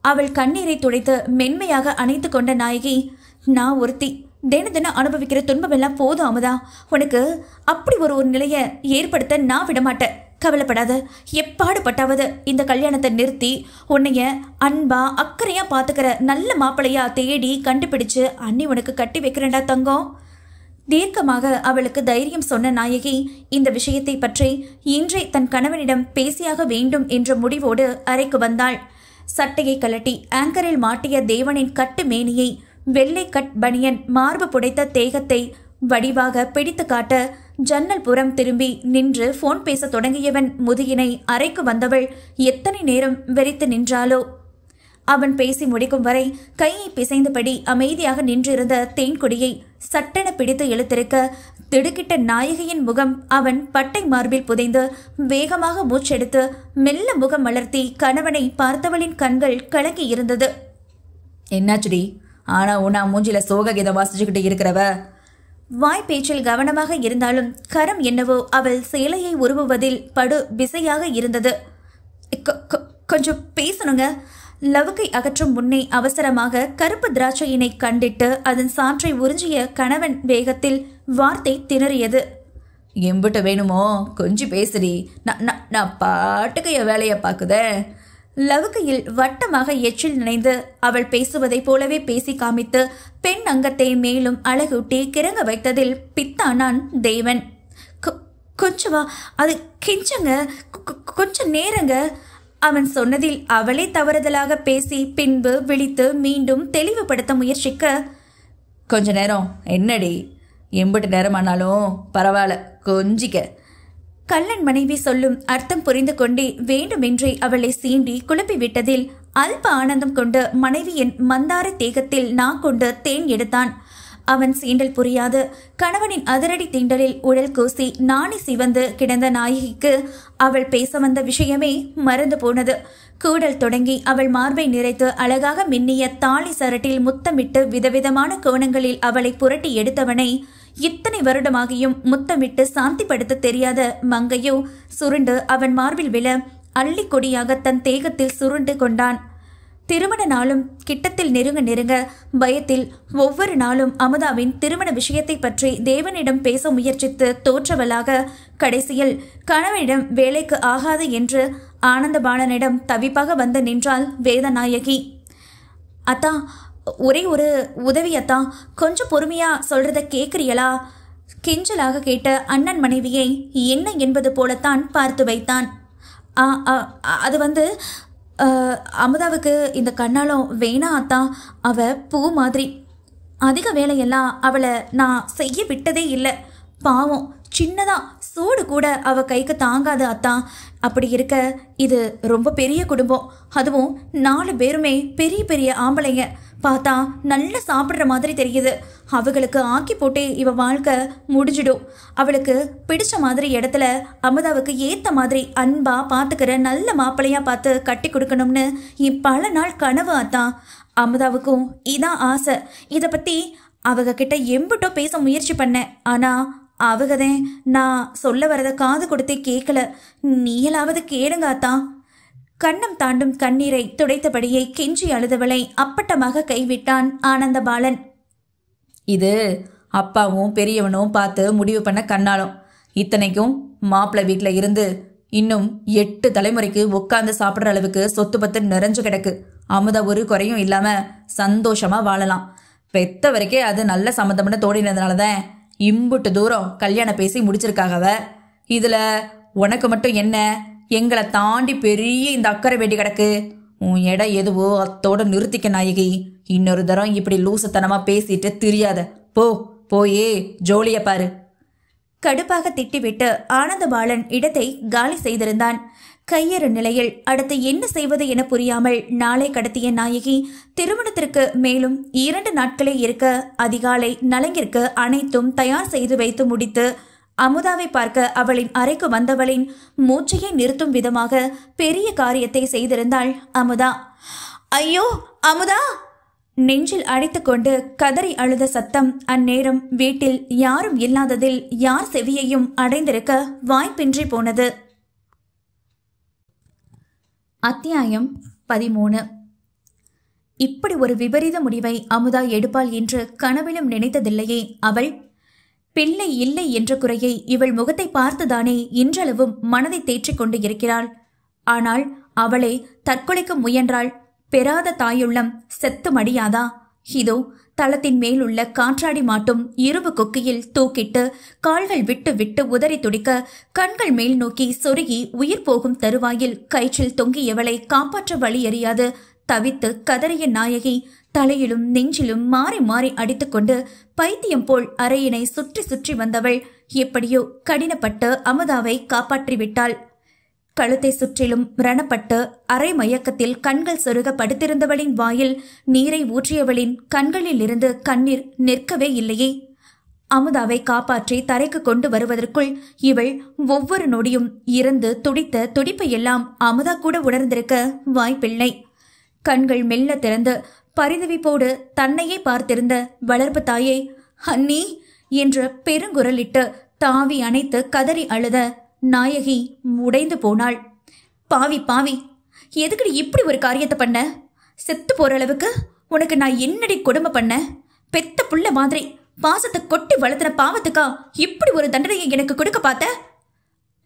அவள் கண்ணீரை துடைத்து மென்மையாக அணைத்து கொண்ட நாயகி, நான் ஒருத்தி தினம் அனுபவிக்கிற துன்பமெல்லாம் போதும் அமுதா. உனக்கு அப்படி ஒரு நிலையை ஏற்படுத்த நான் விடமாட்டேன். கவலைப்படாத. எப்பாடுபட்டாவது இந்த கல்யாணத்தை நிறுத்தி உன்னைய அன்பா அக்கறையா பாத்துக்கிற நல்ல மாப்பிள்ளையா தேடி கண்டுபிடிச்சு அண்ணி உனக்கு கட்டி வைக்கிறேன்டா தங்கம். தீர்க்கமாக அவளுக்கு தைரியம் சொன்ன நாயகி இந்த விஷயத்தை பற்றி இன்றே தன் கணவனிடம் பேசியாக வேண்டும் என்ற முடிவோடு அறைக்கு வந்தாள். சட்டையை கலட்டி ஆங்கரில் மாட்டிய தேவனின் கட்டு மேனியை, வெள்ளை கட் பனியன் மார்பு புடைத்த தேகத்தை வடிவாக பிடித்து காட்ட ஜன்னல் புறம் திரும்பி நின்று போன் பேச தொடங்கியவன் முதுகினை அறைக்கு வந்தவள் எத்தனை நேரம் வெறித்து நின்றாளோ. அவன் பேசி முடிக்கும் வரை கையை பிசைந்தபடி அமைதியாக நின்றிருந்த தேன்கொடியை சட்டென பிடித்து இழுத்திருக்க திடுக்கிட்ட நாயகியின் முகம் அவன் பட்டை மார்பில் புதைந்து வேகமாக மூச்செடுத்து மெல்ல முகம் மலர்த்தி கணவனை பார்த்தவளின் கண்கள் கலங்கி இருந்தது. என்னாச்சுடி? ஆனா உன்னா மூஞ்சில சோக கீதம் வாசிச்சுக்கிட்டு இருக்கிறவ? வாய் பேச்சில் கவனமாக இருந்தாலும் கரம் என்னவோ அவள் சேலையை உருவுவதில் படு பிசையாக இருந்தது. கொஞ்சம் பேசணுங்க. லவுக்கை அகற்றும் முன்னே அவசரமாக கருப்பு திராட்சையினை கண்டிட்டு அதன் சாற்றை உறிஞ்சிய கணவன் வேகத்தில் வார்த்தை திணறியது. எம்பிட்டு வேணுமோ கொஞ்சம் பேசுடி. நான் பாட்டுக்கு என் வேலையை பார்க்குதே. லவுக்கையில் வட்டமாக எச்சில் நினைந்து அவள் பேசுவதைப் போலவே பேசி காமித்து பெண் அங்கத்தை மேலும் அழகூட்டி கிறங்க வைத்ததில் பித்தானான் தேவன். கொஞ்சவா, அது கெஞ்சங்க, கொஞ்சம் நேரங்க. அவன் சொன்னதில் அவளே தவறுதலாக பேசி பின்பு விழித்து மீண்டும் தெளிவுபடுத்த முயற்சிக்க, கொஞ்ச நேரம் என்னடி? எம்பிட்டு நேரமானாலும் பரவாயில்ல, கொஞ்சிக்க. கள்ளன் மனைவி சொல்லும் அர்த்தம் புரிந்து கொண்டே வேண்டுமென்றே அவளை சீண்டி குழப்பி விட்டதில் அல்ப ஆனந்தம் கொண்டு மனைவியின் மந்தார தேகத்தில் கொண்டு தேன் எடுத்தான். அவன் சீண்டல் புரியாது கணவனின் அதிரடி தீண்டலில் உடல் கூசி நாணி சிவந்து கிடந்த நாயகிக்கு அவள் பேச வந்த விஷயமே மறந்து போனது. கூடல் தொடங்கி அவள் மார்பை நிறைத்து அழகாக மின்னிய தாலி சரட்டில் முத்தமிட்டு விதவிதமான கோணங்களில் அவளை புரட்டி எடுத்தவனை இத்தனை வருடமாகியும் முத்தமிட்டு சாந்திப்படுத்த தெரியாத மங்கையோ சுருண்டு அவன் மார்பில் விழ அள்ளி கொடியாக தன் தேகத்தில் சுருண்டு கொண்டான். திருமண நாளும் கிட்டத்தில் நெருங்க பயத்தில் ஒவ்வொரு நாளும் அமுதாவின் திருமண விஷயத்தை பற்றி தேவனிடம் பேச முயற்சித்து தோற்றவளாக கடைசியில் கணவனிடம் வேலைக்கு ஆகாது என்று ஆனந்த பாலனிடம் தவிப்பாக வந்து நின்றாள் வேதநாயகி. அத்தா, ஒரே ஒரு உதவி அத்தா, கொஞ்சம் பொறுமையா சொல்றத கேட்குறியலா? கெஞ்சலாக கேட்ட அண்ணன் மனைவியை என்ன என்பது போலத்தான் பார்த்து வைத்தான். அது அமுதாவுக்கு இந்த கண்ணாலம் வேணா அத்தா. அவ பூ மாதிரி. அதிக வேலையெல்லாம் அவளை நான் செய்ய விட்டதே இல்லை. பாவம், சின்னதா சூடு கூட அவ கைக்கு தாங்காது அத்தா. அப்படி இருக்க இது ரொம்ப பெரிய குடும்பம். அதுவும் 4 பேருமே பெரிய பெரிய ஆம்பளைங்க. பார்த்தா நல்லா சாப்பிட்ற மாதிரி தெரியுது. அவங்களுக்கு ஆக்கி போட்டே இவ வாழ்க்கை முடிஞ்சிடும். அவளுக்கு பிடிச்ச மாதிரி இடத்துல அமுதாவுக்கு ஏற்ற மாதிரி அன்பா பார்த்துக்கிற நல்ல மாப்பிள்ளையா பார்த்து கட்டி கொடுக்கணும்னு பல நாள் கனவு அத்தா. அமுதாவுக்கும் இதான் ஆசை. இதை பற்றி அவங்க கிட்ட எம்பிட்டோ பேச முயற்சி பண்ணேன். ஆனால் அவகதான் நான் சொல்ல வரத காது கொடுத்தே கேட்கல. நீயலாவது கேளுங்க அத்தா. கண்ணம் தாண்டும் கண்ணீரை துடைத்தபடியே கெஞ்சி அழுதவளை அப்பட்டமாக கைவிட்டான் ஆனந்த பாலன். இது அப்பாவும் பெரியவனும் பார்த்து முடிவு பண்ண கண்ணாலம். இத்தனைக்கும் மாப்பிள்ளை வீட்டில் இருந்து இன்னும் 8 தலைமுறைக்கு உட்காந்து சாப்பிட்ற அளவுக்கு சொத்து பத்து நிறைஞ்சு கிடக்கு. அமுதா ஒரு குறையும் இல்லாம சந்தோஷமா வாழலாம். பெத்த வரைக்கே அது நல்ல சம்மந்தம்னு தோடினதுனாலதான் இம்புட்டு தூரம் கல்யாணம் பேசி முடிச்சிருக்காகவ. இதுல உனக்கு மட்டும் என்ன? எங்களை தாண்டி பெரிய இந்த அக்கறை வேண்டி கிடக்கு. உன் இடம் எதுவோ அத்தோட நிறுத்திக்க நாயகி. இன்னொரு தரம் இப்படி லூசுத்தனமா பேசிட்டு தெரியாத. போயே ஜோலிய பாரு. கடுப்பாக திட்டிவிட்டு ஆனந்த பாலன் இடத்தை காலி செய்திருந்தான். கையறு நிலையில் அடுத்து என்ன செய்வது என புரியாமல் நாளை கடத்திய நாயகி திருமணத்திற்கு மேலும் 2 நாட்களே இருக்க அதிகாலை நலங்கிற்கு அனைத்தும் தயார் செய்து வைத்து முடித்து அமுதாவை பார்க்க அவளின் அறைக்கு வந்தவளின் மூச்சையை நிறுத்தும் விதமாக பெரிய காரியத்தை செய்திருந்தாள் அமுதா. ஐயோ அமுதா! நெஞ்சில் அடைத்துக்கொண்டு கதறி அழுத சத்தம் அந்நேரம் வீட்டில் யாரும் இல்லாததில் யார் செவியையும் அடைந்திருக்க வாய்ப்பின்றி போனது. அத்தியாயம் 13. இப்படி ஒரு விபரீத முடிவை அமுதா எடுப்பாள் என்று கனவிலும் நினைத்ததில்லையே அவள். பிள்ளை இல்லை என்ற குறையை இவள் முகத்தை பார்த்துதானே இன்றளவும் மனதை தேற்றிக் கொண்டு இருக்கிறாள். ஆனால் அவளே தற்கொலைக்கு முயன்றாள். பெறாத தாயுள்ளம் செத்து மடியாதா? இதோ தளத்தின் மேலுள்ள காற்றாடி மாட்டும் இரும்பு கொக்கியில் தூக்கிட்டு கால்கள் விட்டு விட்டு உதறி துடிக்க கண்கள் மேல் நோக்கி சொருகி உயிர் போகும் தருவாயில் கயிற்றில் தொங்கியவளை காப்பாற்ற வழி எறியாது தவித்து கதறிய நாயகி தலையிலும் நெஞ்சிலும் மாறி மாறி அடித்துக்கொண்டு பைத்தியம் போல் அறையினை சுற்றி சுற்றி வந்தவள் எப்படியோ கடினப்பட்டு அமுதாவை காப்பாற்றிவிட்டாள். கழுத்தை சுற்றிலும் ரணப்பட்டு அரை மயக்கத்தில் கண்கள் சொருக படுத்திருந்தவளின் வாயில் நீரை ஊற்றியவளின் கண்களில் இருந்து கண்ணீர் நிற்கவே இல்லையே. அமுதாவை காப்பாற்றி தரைக்கு கொண்டு வருவதற்குள் இவள் ஒவ்வொரு நொடியும் இறந்து துடித்த துடிப்பையெல்லாம் அமுதா கூட உணர்ந்திருக்க வாய்ப்பில்லை. கண்கள் மெல்ல திறந்து பரிதவிப்போடு தன்னையே பார்த்திருந்த வளர்ப்பு தாயை அண்ணி என்ற பெருங்குரலிட்டு தாவி அணைத்து கதறி அழுத நாயகி உடைந்து போனாள். பாவி பாவி, எதுக்கடி இப்படி ஒரு காரியத்தை பண்ண? செத்து போற அளவுக்கு உனக்கு நான் என்னடி கொடுமை பண்ண? பெத்த புள்ள மாதிரி பாசத்தை கொட்டி வளர்த்துன பாவத்துக்கா இப்படி ஒரு தண்டனையை எனக்கு கொடுக்க பார்த்த?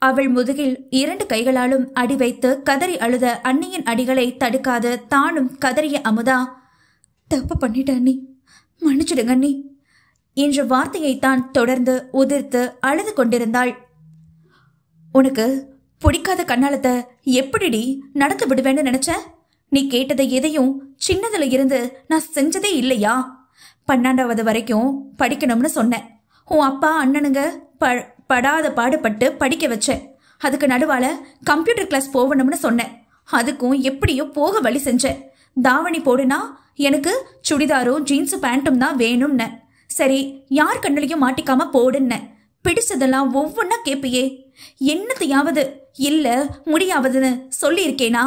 அவள் முதுகில் 2 கைகளாலும் அடி வைத்து கதறி அழுத அண்ணியின் அடிகளை தடுக்காது தானும் கதறிய அமுதா, தப்பு பண்ணிட்ட அண்ணி, மன்னிச்சிடுங்க அண்ணி என்ற வார்த்தையைத்தான் தொடர்ந்து உதிர்த்து அழுது கொண்டிருந்தாள். உனக்கு பிடிக்காத கண்ணாலத்தை எப்படிடி நடந்து விடுவேன்னு நினைச்ச? நீ கேட்டதை எதையும் சின்னதுல இருந்து நான் செஞ்சதே இல்லையா? 12வது வரைக்கும் படிக்கணும்னு சொன்னேன். உன் அப்பா அண்ணனுங்க படாத பாடுபட்டு படிக்க வச்சேன். அதுக்கு நடுவால கம்ப்யூட்டர் கிளாஸ் போகணும்னு சொன்னேன். அதுக்கும் எப்படியோ போக வழி செஞ்சேன். தாவணி போடுனா எனக்கு சுடிதாரும் ஜீன்ஸு பேண்ட்டும் தான் வேணும்னு. சரி, யார் கண்ணிலையும் மாட்டிக்காம போடுன்ன. பிடிச்சதெல்லாம் ஒவ்வொன்னா கேப்பியே. என்னத்தையாவது இல்ல முடியாவதுன்னு சொல்லியிருக்கேனா?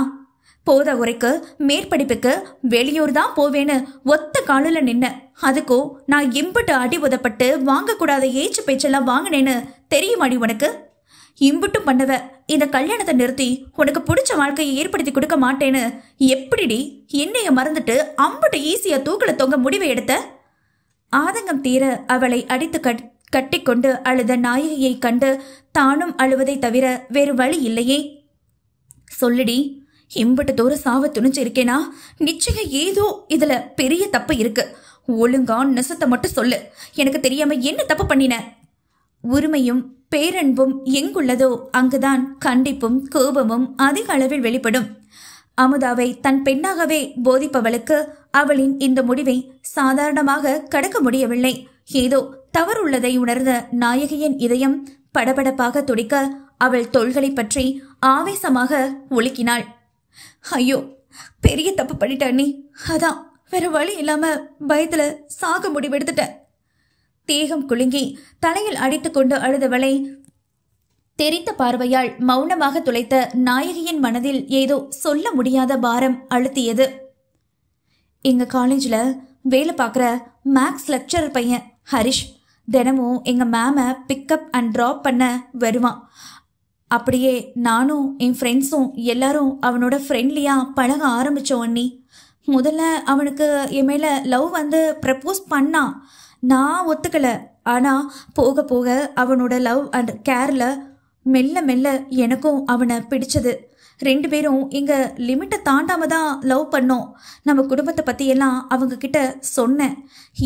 போத உரைக்கு மேற்படிப்புக்கு வெளியூர் தான் போவேன்னு ஒத்த காலில நின்ன. அதுக்கும் நான் இம்புட்டு அடி உதப்பட்டு வாங்கக்கூடாத ஏச்சு பேச்செல்லாம் வாங்கினேன்னு தெரியுமாடி உனக்கு? இம்புட்டும் பண்ணவ இந்த கல்யாணத்தை நிறுத்தி உனக்கு பிடிச்ச வாழ்க்கையை ஏற்படுத்தி கொடுக்க மாட்டேன்னு எப்படிடி என்னைய மறந்துட்டு அம்புட்டு ஈஸியா தூக்கல தொங்க முடிவை எடுத்த? ஆதங்கம் தீர அவளை அடித்து கட்டிக்கொண்டு அழுத நாயகியை கண்டு தானும் அழுவதை தவிர வேறு வழி இல்லையே. சொல்லுடி, இம்பட்டு தூரம் சாவ துணிஞ்சு இருக்கேனா? நிச்சயம் ஏதோ இதுல பெரிய தப்பு இருக்கு. ஒழுங்கா நெசத்தை மட்டும் சொல்லு. எனக்கு தெரியாம என்ன தப்பு பண்ணின? உரிமையும் பேரன்பும் எங்குள்ளதோ அங்குதான் கண்டிப்பும் கோபமும் அதிக அளவில் வெளிப்படும். அமுதாவை தன் பெண்ணாகவே போதிப்பவளுக்கு அவளின் இந்த முடிவை சாதாரணமாக கடக்க முடியவில்லை. ஏதோ தவறுள்ளதை உணர்ந்த நாயகியின் இதயம் படபடப்பாக துடிக்க அவள் தோள்களை பற்றி ஆவேசமாக ஒழுக்கினாள். ஐயோ, பெரிய தப்பு பண்ணிட்ட அண்ணி. அதான் வேற வழி இல்லாம பயத்துல சாக முடிவெடுத்துட்டேன். தேகம் குலுங்கி தலையில் அடித்துக்கொண்டு அழுதவளை தெரித்த பார்வையால் மௌனமாக துளைத்த நாயகியின் மனதில் ஏதோ சொல்ல முடியாத பாரம் அழுத்தியது. எங்க காலேஜ்ல வேலை பார்க்குற மேக்ஸ் லெக்சரர் பையன் ஹரிஷ் தினமும் எங்க மேம பிக்கப் அண்ட் ட்ராப் பண்ண வருவான். அப்படியே நானும் என் ஃப்ரெண்ட்ஸும் எல்லாரும் அவனோட ஃப்ரெண்ட்லியா பழக ஆரம்பிச்சோம் அண்ணி. முதல்ல அவனுக்கு என் மேல லவ் வந்து ப்ரப்போஸ் பண்ணான். நான் ஒத்துக்கல. ஆனா போக போக அவனோட லவ் அண்ட் கேர்ல மெல்ல மெல்ல எனக்கும் அவனை பிடிச்சது. 2 பேரும் எங்க லிமிட்டை தாண்டாம தான் லவ் பண்ணோம். நம்ம குடும்பத்தை பத்தி எல்லாம் அவங்க கிட்ட சொன்னேன்.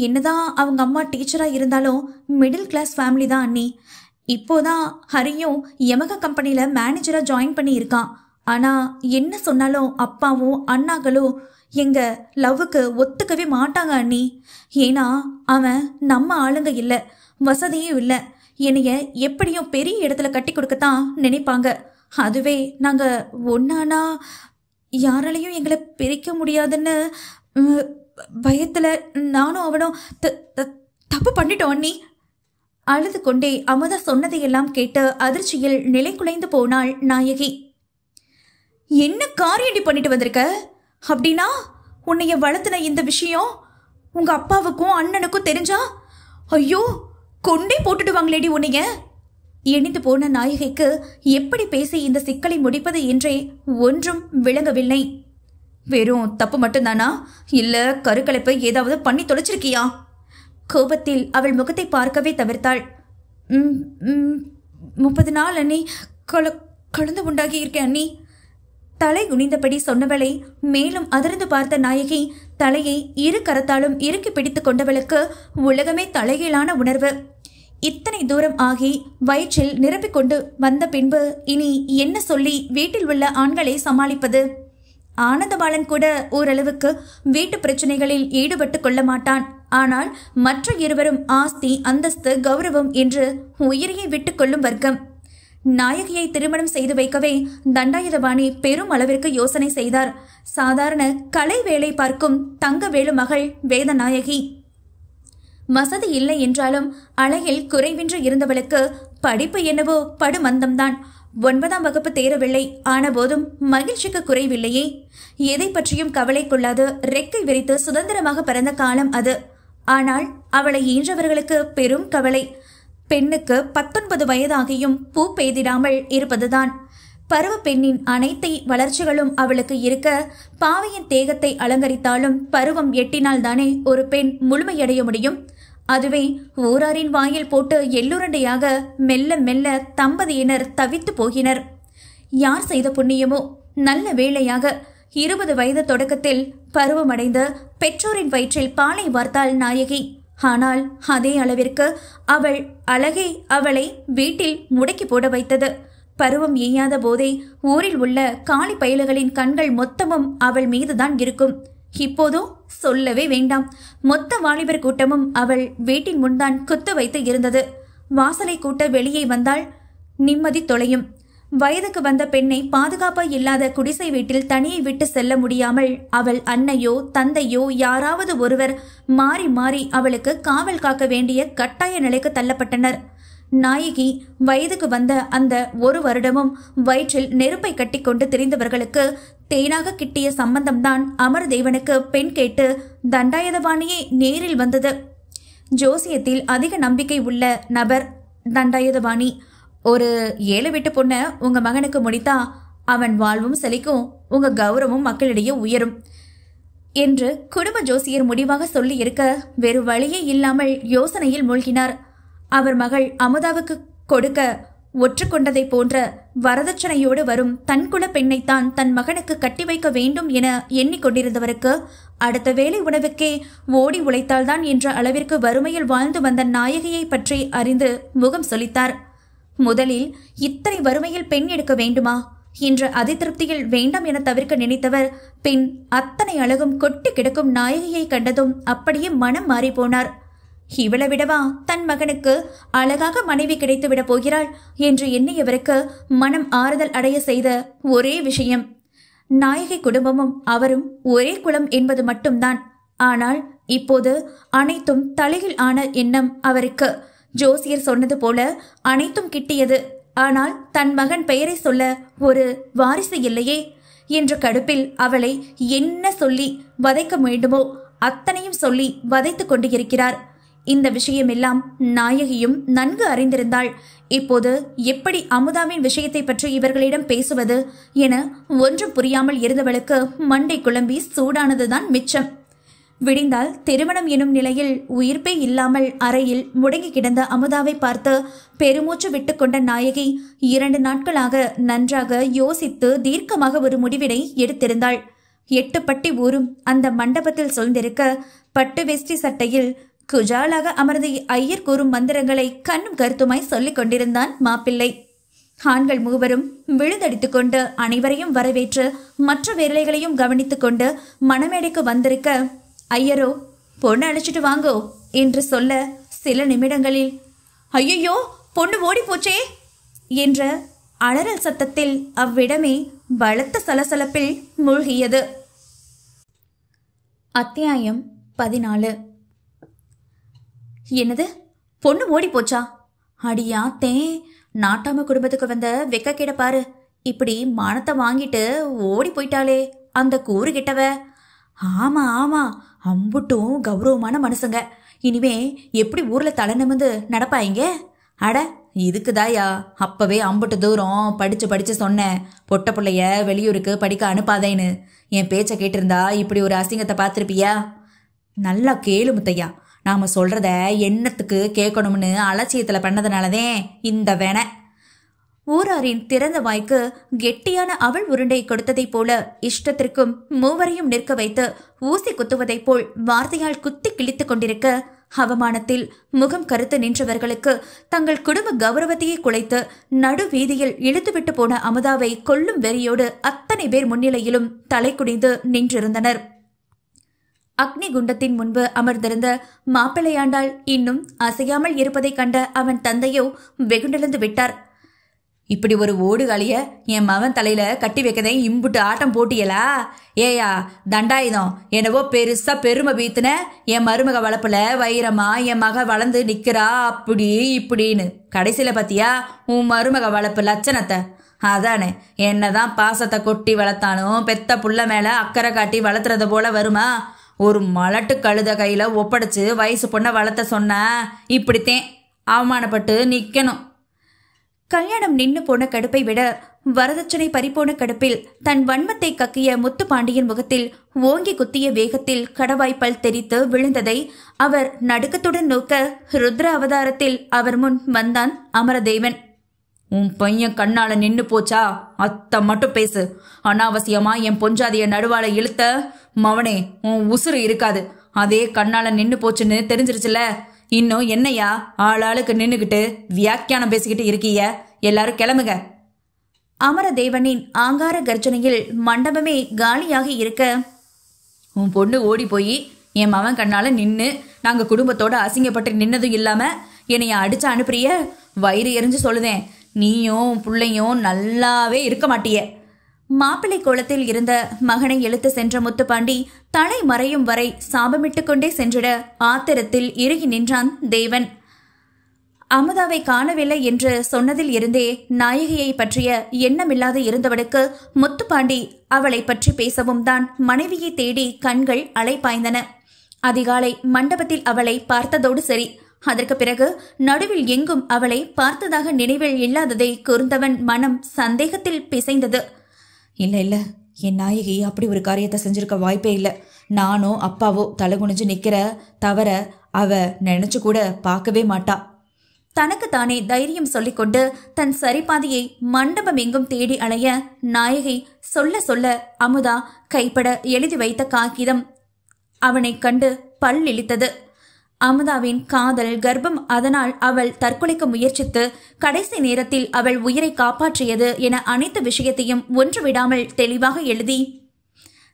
என்னதான் அவங்க அம்மா டீச்சரா இருந்தாலும் மிடில் கிளாஸ் ஃபேமிலி தான் அண்ணி. இப்போதான் ஹரியும் யமகா கம்பெனில மேனேஜரா ஜாயின் பண்ணி இருக்கான். ஆனா என்ன சொன்னாலும் அப்பாவும் அண்ணாக்களும் எங்க லவ்வுக்கு ஒத்துக்கவே மாட்டாங்க அண்ணி. ஏன்னா அவன் நம்ம ஆளுங்க இல்ல, வசதியும் இல்லை. என்னைய எப்படியும் பெரிய இடத்துல கட்டி கொடுக்கத்தான் நினைப்பாங்க. அதுவே நாங்க ஒன்னானா யாராலையும் எங்களை பிரிக்க முடியாதுன்னு பயத்துல நானும் அவனும் தப்பு பண்ணிட்டோம் அண்ணி. அழுது கொண்டே அமுதா சொன்னதையெல்லாம் கேட்டு அதிர்ச்சியில் நிலை குலைந்து போனாள் நாயகி. என்ன காரியண்டி பண்ணிட்டு வந்திருக்க? அப்படின்னா உன்னைய வளர்த்துன இந்த விஷயம் உங்க அப்பாவுக்கும் அண்ணனுக்கும் தெரிஞ்சா ஐயோ கொண்டே போட்டுடுவாங்களேடி உன்னைய. இணைந்து போன நாயகிக்கு எப்படி பேசி இந்த சிக்கலை முடிப்பது என்றே ஒன்றும் விளங்கவில்லை. வெறும் தப்பு மட்டும்தானா, இல்ல கருக்கலைப்பை ஏதாவது பண்ணி தொலைச்சிருக்கியா? கோபத்தில் அவள் முகத்தை பார்க்கவே தவிர்த்தாள். 30 நாள் அண்ணி, குழந்தை உண்டாகி இருக்கேன் அண்ணி. தலை குனிந்தபடி சொன்னவளை மேலும் அதிர்ந்து பார்த்த நாயகி தலையை இரு கரத்தாலும் இறுக்கி பிடித்து கொண்டவளுக்கு உலகமே தலைகீழான உணர்வு. இத்தனை தூரம் ஆகி வயிற்றில் நிரப்பிக்கொண்டு வந்த பின்பு இனி என்ன சொல்லி வீட்டில் உள்ள ஆண்களை சமாளிப்பது? ஆனந்தபாலன் கூட ஓரளவுக்கு வீட்டு பிரச்சனைகளில் ஈடுபட்டு கொள்ள மாட்டான். ஆனால் மற்ற இருவரும் ஆஸ்தி, அந்தஸ்து, கௌரவம் என்று உயிரையை விட்டு கொள்ளும் வர்க்கம். நாயகியை திருமணம் செய்து வைக்கவே தண்டாயுதபாணி பெரும் அளவிற்கு யோசனை செய்தார். சாதாரண கலை வேலை பார்க்கும் தங்கவேலு மகள் வேதநாயகி. வசதி இல்லை என்றாலும் அழகில் குறைவின்றி இருந்தவளுக்கு படிப்பு என்னவோ படுமந்தம்தான். 9ஆம் வகுப்பு தேரவில்லை. ஆனபோதும் மகிழ்ச்சிக்கு குறைவில்லையே. எதை பற்றியும் கவலை கொள்ளாது ரெக்கை விரித்து சுதந்திரமாக பிறந்த காலம் அது. ஆனால் அவளை ஈன்றவர்களுக்கு பெரும் கவலை. பெண்ணுக்கு 19 வயதாகியும் பூ பெய்திடாமல் இருப்பதுதான். பருவ பெண்ணின் அனைத்து வளர்ச்சிகளும் அவளுக்கு இருக்க பாவையின் தேகத்தை அலங்கரித்தாலும் பருவம் எட்டினால்தானே ஒரு பெண் முழுமையடைய முடியும். அதுவே ஊராரின் வாயில் போட்டு எள்ளுரண்டையாக மெல்ல மெல்ல தம்பதியினர் தவித்து போகினர். யார் செய்த புண்ணியமோ, நல்ல வேளையாக 20 வயது தொடக்கத்தில் பருவமடைந்த பெற்றோரின் வயிற்றில் பாலை வார்த்தாள் நாயகி. ஆனால் அதே அளவிற்கு அவள் அழகே அவளை வீட்டில் முடக்கி போட வைத்தது. பருவம் எய்யாத போதே ஊரில் உள்ள காளி பயல்களின் கண்கள் மொத்தமும் அவள் மீதுதான் இருக்கும். இப்போதோ சொல்லவே வேண்டாம். மொத்த வாலிபர் கூட்டமும் அவள் வீட்டின் முன்தான் குத்து வைத்து இருந்தது. வாசலை கூட்ட வெளியே வந்தால் நிம்மதி தொலையும். வயதுக்கு வந்த பெண்ணை பாதுகாப்பாய் இல்லாத குடிசை வீட்டில் தனியை விட்டு செல்ல முடியாமல் அவள் அன்னையோ தந்தையோ யாராவது ஒருவர் மாறி மாறி அவளுக்கு காவல் காக்க வேண்டிய கட்டாய நிலைக்கு தள்ளப்பட்டனர். நாயகி வயதுக்கு வந்த அந்த 1 வருடமும் வயிற்றில் நெருப்பை கட்டி கொண்டு திரிந்தவர்களுக்கு தேனாக கிட்டிய சம்பந்தம்தான் அமரதேவனுக்கு பெண் கேட்டு தண்டாயுதபாணியே நேரில் வந்தது. ஜோசியத்தில் அதிக நம்பிக்கை உள்ள நபர் தண்டாயுதபாணி. ஒரு 7 வீட்டு பொண்ண உங்க மகனுக்கு முடித்தா அவன் வாழ்வும் செழிக்கும், உங்க கௌரவமும் மக்களிடையே உயரும் என்று குடும்ப ஜோசியர் முடிவாக சொல்லி இருக்க வேறு வழியே இல்லாமல் யோசனையில் மூழ்கினார். அவர் மகள் அமுதாவுக்கு கொடுக்க ஒற்றுக்கொண்டதை போன்ற வரதட்சணையோடு வரும் தன்குல பெண்ணைத்தான் தன் மகனுக்கு கட்டி வைக்க வேண்டும் என எண்ணிக்கொண்டிருந்தவருக்கு அடுத்த வேளை உணவுக்கே ஓடி உழைத்தால்தான் என்ற அளவிற்கு வறுமையில் வாழ்ந்து வந்த நாயகியை பற்றி அறிந்து முகம் சொலித்தார். முதலில் இத்தனை வறுமையில் பெண் எடுக்க வேண்டுமா என்ற அதிருப்தியில் வேண்டாம் என தவிர்க்க நினைத்தவர் பின் அத்தனை அழகும் கொட்டி கிடக்கும் நாயகியை கண்டதும் அப்படியே மனம் மாறி போனார். இவளை விடவா தன் மகனுக்கு அழகாக மனைவி கிடைத்து விட போகிறாள் என்று எண்ணியவருக்கு மனம் ஆறுதல் அடைய செய்த ஒரே விஷயம் நாயகி குடும்பமும் அவரும் ஒரே குலம் என்பது மட்டும்தான். ஆனால் இப்போது அனைத்தும் தலையில் ஆன எண்ணம் அவருக்கு. ஜோசியர் சொன்னது போல அனைத்தும் கிட்டியது. ஆனால் தன் மகன் பெயரை சொல்ல ஒரு வாரிசு இல்லையே என்ற கடுப்பில் அவளை என்ன சொல்லி வதைக்க வேண்டுமோ அத்தனையும் சொல்லி வதைத்து கொண்டு இருக்கிறார். இந்த விஷயமெல்லாம் நாயகியும் நன்கு அறிந்திருந்தாள். இப்போது எப்படி அமுதாவின் விஷயத்தை பற்றி இவர்களிடம் பேசுவது என ஒன்றும் புரியாமல் இருந்தவளுக்கு மண்டை குழம்பி சூடானதுதான் மிச்சம். விடிந்தால் திருமணம் எனும் நிலையில் உயிர்ப்பே இல்லாமல் அறையில் முடங்கி கிடந்த அமுதாவை பார்த்து பெருமூச்சு விட்டு கொண்ட நாயகி 2 நாட்களாக நன்றாக யோசித்து தீர்க்கமாக ஒரு முடிவினை எடுத்திருந்தாள். 8 பட்டி ஊரும் அந்த மண்டபத்தில் சொல்ந்திருக்க பட்டு வேஷ்டி சட்டையில் குஜாலாக அமர்ந்து ஐயர் கூறும் மந்திரங்களை கண்ணும் கருத்துமாய் சொல்லிக் கொண்டிருந்தான் மாப்பிள்ளை. ஆண்கள் மூவரும் விழுதடித்துக் கொண்டு அனைவரையும் வரவேற்று மற்ற வேலைகளையும் கவனித்துக் கொண்டு மணமேடைக்கு வந்திருக்க ஐயரோ பொண்ணு அழைச்சிட்டு வாங்கோ என்று சொல்ல சில நிமிடங்களில் ஐயோ பொண்ணு ஓடி போச்சே என்ற அலறல் சத்தத்தில் அவ்விடமே பலத்த சலசலப்பில் மூழ்கியது. அத்தியாயம் 14. என்னது, பொண்ணு ஓடி போச்சா? அடியா தே, நாட்டாம குடும்பத்துக்கு வந்த வெக்க கிட பாரு. இப்படி மானத்தை வாங்கிட்டு ஓடி போயிட்டாளே அந்த கூறு கிட்டவ. ஆமா ஆமா, அம்புட்டும் கௌரவமான மனுஷங்க. இனிமே எப்படி ஊர்ல தலை நிமிந்து நடப்பாயிங்க? அட இதுக்குதாயா அப்பவே அம்புட்டு தூரம் படிச்சு சொன்னேன், பொட்ட பிள்ளைய வெளியூருக்கு படிக்க அனுப்பாதேன்னு. என் பேச்சை கேட்டிருந்தா இப்படி ஒரு அசிங்கத்தை பார்த்துருப்பியா? நல்லா கேளு முத்தையா, நாம சொல்றத என்னத்துக்கு கேட்கணும்னு அலட்சியத்துல பண்ணதுனாலதே இந்த வேணை. ஊராரின் திறந்த வாய்க்கு கெட்டியான அவள் உருண்டை கொடுத்ததைப் போல இஷ்டத்திற்கும் மூவரையும் நிற்க வைத்து ஊசி குத்துவதைப் போல் வார்த்தையால் குத்தி கிழித்துக் கொண்டிருக்க, அவமானத்தில் முகம் கருத்து நின்றவர்களுக்கு தங்கள் குடும்ப கௌரவத்தையே குலைத்து நடு வீதியில் இழுத்துவிட்டு போன அமுதாவை கொல்லும் வெறியோடு அத்தனை பேர் முன்னிலையிலும் தலை குனிந்து நின்றிருந்தனர். அக்னி குண்டத்தின் முன்பு அமர்ந்திருந்த மாப்பிள்ளையாண்டால் இன்னும் அசையாமல் இருப்பதைக் கண்ட அவன் தந்தையோ வெகுண்டெழுந்து விட்டார். இப்படி ஒரு ஓடுகாலிய என் மகன் தலையில கட்டி வைக்கதே இம்புட்டு ஆட்டம் போட்டியலா? ஏயா தண்டாயுதம், என்னவோ பெருசா பெருமை பீத்துன என் மருமக வளப்புல வைரமா என் மக வளர்ந்து நிக்கிறா அப்படி இப்படின்னு. கடைசியில பாத்தியா உன் மருமக வளப்பு லட்சணத்தை? அதானே, என்னதான் பாசத்தை கொட்டி வளர்த்தானும் பெத்த புள்ள மேல அக்கறை காட்டி வளர்த்துறது போல வருமா? ஒரு மலட்டு கழுத கையில ஒப்படைச்சு வயசு பொண்ண வளர்த்த சொன்னா இப்படித்தேன் அவமானப்பட்டு நிக்கணும். கல்யாணம் நின்னு போன கடுப்பை விட வரதட்சணை பறிப்போன கடுப்பில் தன் வன்மத்தை கக்கிய முத்துப்பாண்டியின் முகத்தில் ஓங்கி குத்திய வேகத்தில் கடவாய்ப்பல் தெரித்து விழுந்ததை அவர் நடுக்கத்துடன் நோக்க, ருத்ர அவதாரத்தில் அவர் முன் வந்தான் அமரதேவன். உன் பையன் கண்ணால நின்னு போச்சா? அத்த மட்டும் பேசு. அனாவசியமா என் பொஞ்சாதிய நடுவால இழுத்த மவனே உன் உசுறு இருக்காது. அதே கண்ணால நின்னு போச்சுன்னு தெரிஞ்சிருச்சுல. இன்னும் என்னையா ஆளாளுக்கு நின்னுகிட்டு வியாக்கியானம் பேசிக்கிட்டு இருக்கீங்க? எல்லாரும் கிளம்புங்க. அமரதேவனின் ஆங்கார கர்ஜனையில் மண்டபமே காலியாகி இருக்க, உன் பொண்ணு ஓடி போய் என் மவன் கண்ணால நின்னு நாங்க குடும்பத்தோட அசிங்கப்பட்டு நின்னதும் இல்லாம என்னைய அடிச்சு அனுப்புறிய? வயிறு எரிஞ்சு சொல்லுதேன், நீயும் பிள்ளையும் நல்லாவே இருக்க மாட்டிய. மாப்பிள்ளை கோலத்தில் இருந்த மகனை இழுத்து சென்ற முத்துப்பாண்டி தலை மறையும் வரை சாபமிட்டு கொண்டே சென்றிட ஆத்திரத்தில் இறுகி நின்றான் தேவன். அமுதாவை காணவில்லை என்று சொன்னதில் இருந்தே நாயகியை பற்றிய எண்ணமில்லாது இருந்தவனுக்கு முத்துப்பாண்டி அவளை பற்றி பேசவும் தான் மனைவியை தேடி கண்கள் அலைப்பாய்ந்தன. அதிகாலை மண்டபத்தில் அவளை பார்த்ததோடு சரி. அதற்கு பிறகு நடுவில் எங்கும் அவளை பார்த்ததாக நினைவில் இல்லாததை கூர்ந்தவன் மனம் சந்தேகத்தில் பிசைந்தது. இல்ல என் நாயகி அப்படி ஒரு காரியத்தை செஞ்சிருக்க வாய்ப்பே இல்லை. நானோ அப்பாவோ தலை குனிஞ்சு நிக்கிற தவிர அவ நினைச்சு கூட பார்க்கவே மாட்டா. தனக்கு தானே தைரியம் சொல்லிக்கொண்டு தன் சரிபாதியை மண்டபம் எங்கும் தேடி அலைய, நாயகி சொல்ல சொல்ல அமுதா கைப்பட எழுதி வைத்த காகிதம் அவனை கண்டு பல் இழித்தது. அமுதாவின் காதல் கர்ப்பம், அதனால் அவள் தற்கொலைக்கு முயற்சித்து கடைசி நேரத்தில் அவள் உயிரை காப்பாற்றியது என அனைத்து விஷயத்தையும் ஒன்று விடாமல் தெளிவாக எழுதி,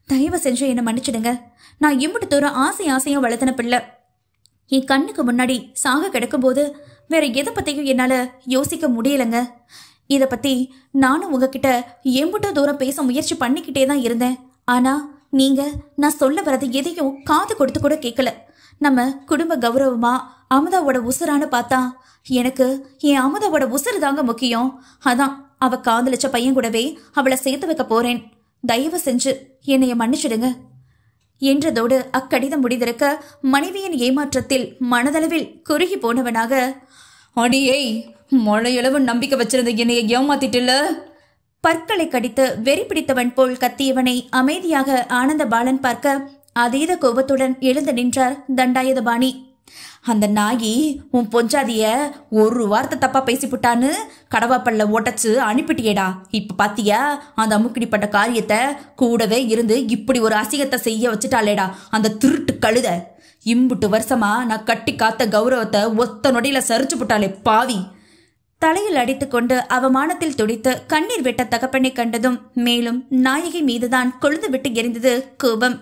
தயவு செஞ்சு என்னை மன்னிச்சிடுங்க. நான் இம்புட்டு தூரம் ஆசையா வளர்த்தன பிள்ளை. என் கண்ணுக்கு முன்னாடி சாக கிடக்கும்போது வேற எதை பத்தியும் என்னால யோசிக்க முடியலங்க. இதை பத்தி நானும் உங்ககிட்ட எம்புட்டு தூரம் பேச முயற்சி பண்ணிக்கிட்டே தான் இருந்தேன். ஆனா நீங்க நான் சொல்ல வரது எதையும் காது கொடுத்து கூட கேட்கல. நம்ம குடும்ப கௌரவமா அமுதாவோட உசுரான்னு பார்த்தா எனக்கு என் அமுதாவோட உசுறு தாங்க முக்கியம். அதான் அவ காதலிச்ச பையன் கூடவே அவளை சேர்த்து வைக்க போறேன். தயவு செஞ்சு என்னைய மன்னிச்சிடுங்க என்றதோடு அக்கடிதம் முடிதிருக்க, மனைவியின் ஏமாற்றத்தில் மனதளவில் குறுகி போனவனாக, அடியே மழையளவு நம்பிக்கை வச்சிருந்த என்னைய ஏமாத்திட்டுல. பற்களை கடித்து வெறி பிடித்தவன் போல் கத்தியவனை அமைதியாக ஆனந்த பாலன் பார்க்க அதீத கோபத்துடன் எழுந்து நின்றார் தண்டாயுதபாணி. அந்த நாயி உன் பொஞ்சாதிய ஒரு வார்த்தை தப்பா பேசிப்புட்டான்னு கடவாப்பல்ல ஓட்டச்சு அனுப்பிட்டியேடா. இப்ப பாத்தியா அந்த அமுக்கிடிப்பட்ட காரியத்தை கூடவே இருந்து இப்படி ஒரு அசிங்கத்தை செய்ய வச்சுட்டாளேடா அந்த திருட்டு கழுத. இம்புட்டு வருஷமா நான் கட்டி காத்த கௌரவத்தை ஒத்த நொடியில சரிச்சு புட்டாளே பாவி. தலையில் அடித்துக்கொண்டு அவமானத்தில் துடித்து கண்ணீர் விட்ட தகப்பனை கண்டதும் மேலும் நாயகி மீதுதான் கொழுந்து விட்டு எரிந்தது கோபம்.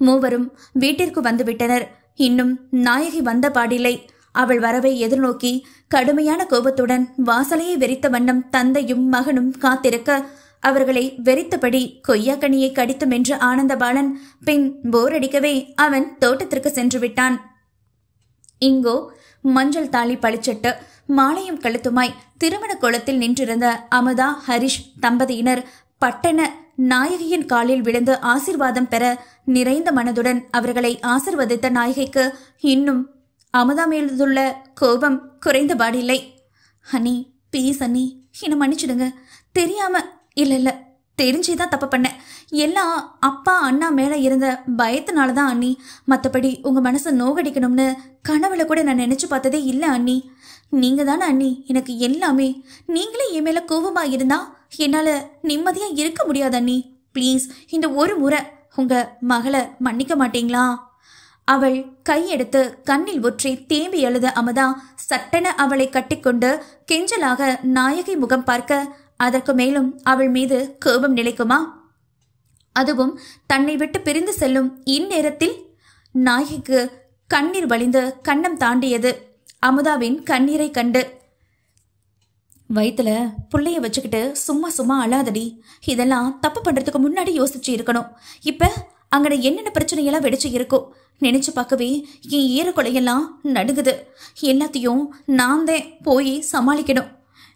மூவரும் வீட்டிற்கு வந்துவிட்டனர். இன்னும் நாயகி வந்த பாடில்லை. அவள் வரவை எதிர்நோக்கி கடுமையான கோபத்துடன் வாசலையை வெறித்த வண்ணம் தந்தையும் மகனும் காத்திருக்க, அவர்களை வெறித்தபடி கொய்யாக்கனியை கடித்து மென்ற ஆனந்தபாலன் பின் போர் அடிக்கவே அவன் தோட்டத்திற்கு சென்று விட்டான். இங்கோ மஞ்சள் தாலி பளிச்சிட்டு மாலையும் கழுத்துமாய் திருமண கோலத்தில் நின்றிருந்த அமுதா ஹரிஷ் தம்பதியினர் பட்டண நாயகியின் காலில் விழுந்து ஆசீர்வாதம் பெற நிறைந்த மனதுடன் அவர்களை ஆசிர்வதித்த நாயகிக்கு இன்னும் அமுதா மீதுள்ள கோபம் குறைந்தபாடில்லை. அண்ணி ப்ளீஸ் அண்ணி, என்னை மன்னிச்சிடுங்க. தெரியாம இல்ல தெரிஞ்சுதான் தப்பு பண்ணேன். எல்லாம் அப்பா அண்ணா மேல இருந்த பயத்தினாலதான் அண்ணி. மற்றபடி உங்க மனசை நோகடிக்கணும்னு கனவுல கூட நான் நினைச்சு பார்த்ததே இல்லை அண்ணி. நீங்க தானே அண்ணி எனக்கு எல்லாமே. நீங்களே என் மேல கோபமா இருந்தா என்னால நிம்மதியா இருக்க முடியாது அண்ணி. ப்ளீஸ் இந்த ஒரு முறை உங்க மகளை மன்னிக்க மாட்டீங்களா? அவள் கையெடுத்து கண்ணில் ஒற்றி தேம்பி எழுத அமுதா சட்டென அவளை கட்டிக்கொண்டு கெஞ்சலாக நாயகி முகம் பார்க்க அதற்கு மேலும் அவள் மீது கோபம் நிலைக்குமா? அதுவும் தன்னை விட்டு பிரிந்து செல்லும் இந்நேரத்தில்? நாயகிக்கு கண்ணீர் வழிந்து கன்னம் தாண்டியது. அமுதாவின் கண்ணீரை கண்டு, வயிற்றுல புள்ளைய வச்சுக்கிட்டு சும்மா சும்மா அழாதடி. இதெல்லாம் தப்பு பண்றதுக்கு முன்னாடி யோசிச்சு இருக்கணும். இப்ப அங்கட என்னென்ன பிரச்சனையெல்லாம் வெடிச்சு இருக்கும் நினைச்சு பார்க்கவே என் ஈரக்குலையெல்லாம் நடுங்குது. எல்லாத்தையும் நான் தான் போய் சமாளிக்கணும்.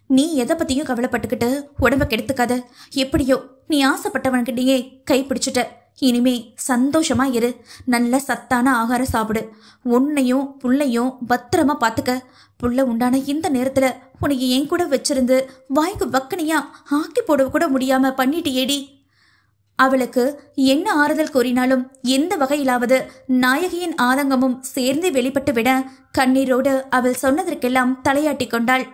நீ எதை பத்தியும் கவலைப்பட்டுக்கிட்டு உடம்ப கெடுத்துக்காத. எப்படியோ நீ ஆசைப்பட்டவன்கிட்டயே கை பிடிச்சிட்ட. இனிமே சந்தோஷமா இரு. நல்ல சத்தான ஆகாரம் சாப்பிடு. உன்னையும் புள்ளையும் பத்திரமா பாத்துக்க. புள்ள உண்டான இந்த நேரத்துல உனக்கு என் கூட வச்சிருந்து வாய்க்கு வக்கனையா ஆக்கி போட கூட முடியாம பண்ணிட்டு ஏடி. அவளுக்கு என்ன ஆறுதல் கூறினாலும் எந்த வகையிலாவது நாயகியின் ஆதங்கமும் சேர்ந்து வெளிப்பட்டு விட கண்ணீரோடு அவள் சொன்னதற்கெல்லாம் தலையாட்டி கொண்டாள்.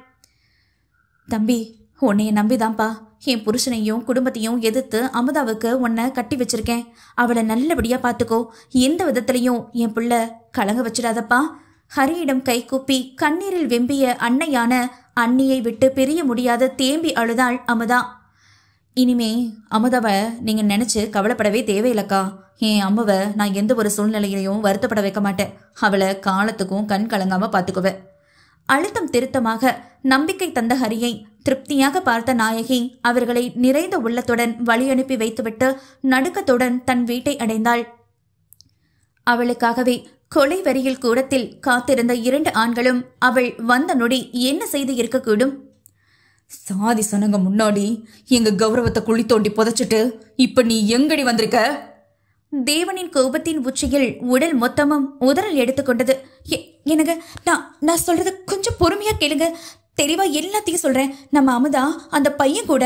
தம்பி, உன்னைய நம்பிதான்ப்பா என் புருஷனையும் குடும்பத்தையும் எதிர்த்து அமுதாவுக்கு உன்னை கட்டி வச்சிருக்கேன். அவளை நல்லபடியா பாத்துக்கோ. எந்த விதத்திலையும் என் பிள்ளை கலங்க வச்சிடாதப்பா. ஹரியிடம் கை கூப்பி கண்ணீரில் வெம்பிய அன்னையான அண்ணியை விட்டு பிரிய முடியாத தேம்பி அழுதாள் அமுதா. இனிமே அமுதாவை நீங்க நினைச்சு கவலைப்படவே தேவையில்லக்கா. என் அம்மாவை நான் எந்த ஒரு சூழ்நிலையிலையும் வருத்தப்பட வைக்க மாட்டேன். அவளை காலத்துக்கும் கண் கலங்காம பாத்துக்குவேன். அழுத்தம் திருத்தமாக நம்பிக்கை தந்த ஹரியை திருப்தியாக பார்த்த நாயகி அவர்களை நிறைந்த உள்ளத்துடன் வழி அனுப்பி வைத்துவிட்டு நடுக்கத்துடன் தன் வீட்டை அடைந்தாள். அவளுக்காகவே கொலை வரியில் கூடத்தில் காத்திருந்த 2 ஆண்களும் அவள் வந்த நொடி என்ன செய்து இருக்கக்கூடும்? சாதி சனங்க முன்னாடி எங்க கௌரவத்தை குழி தோண்டி புதைச்சிட்டு இப்ப நீ எங்கடி வந்திருக்க? தேவனின் கோபத்தின் உச்சியில் உடல் மொத்தமும் உதறல் எடுத்துக்கொண்டது. எனக்கு நான் சொல்றது கொஞ்சம் பொறுமையா கேளுங்க. தெளிவா எல்லாத்தையும் சொல்றேன். நம்ம அமுதா அந்த பையன் கூட.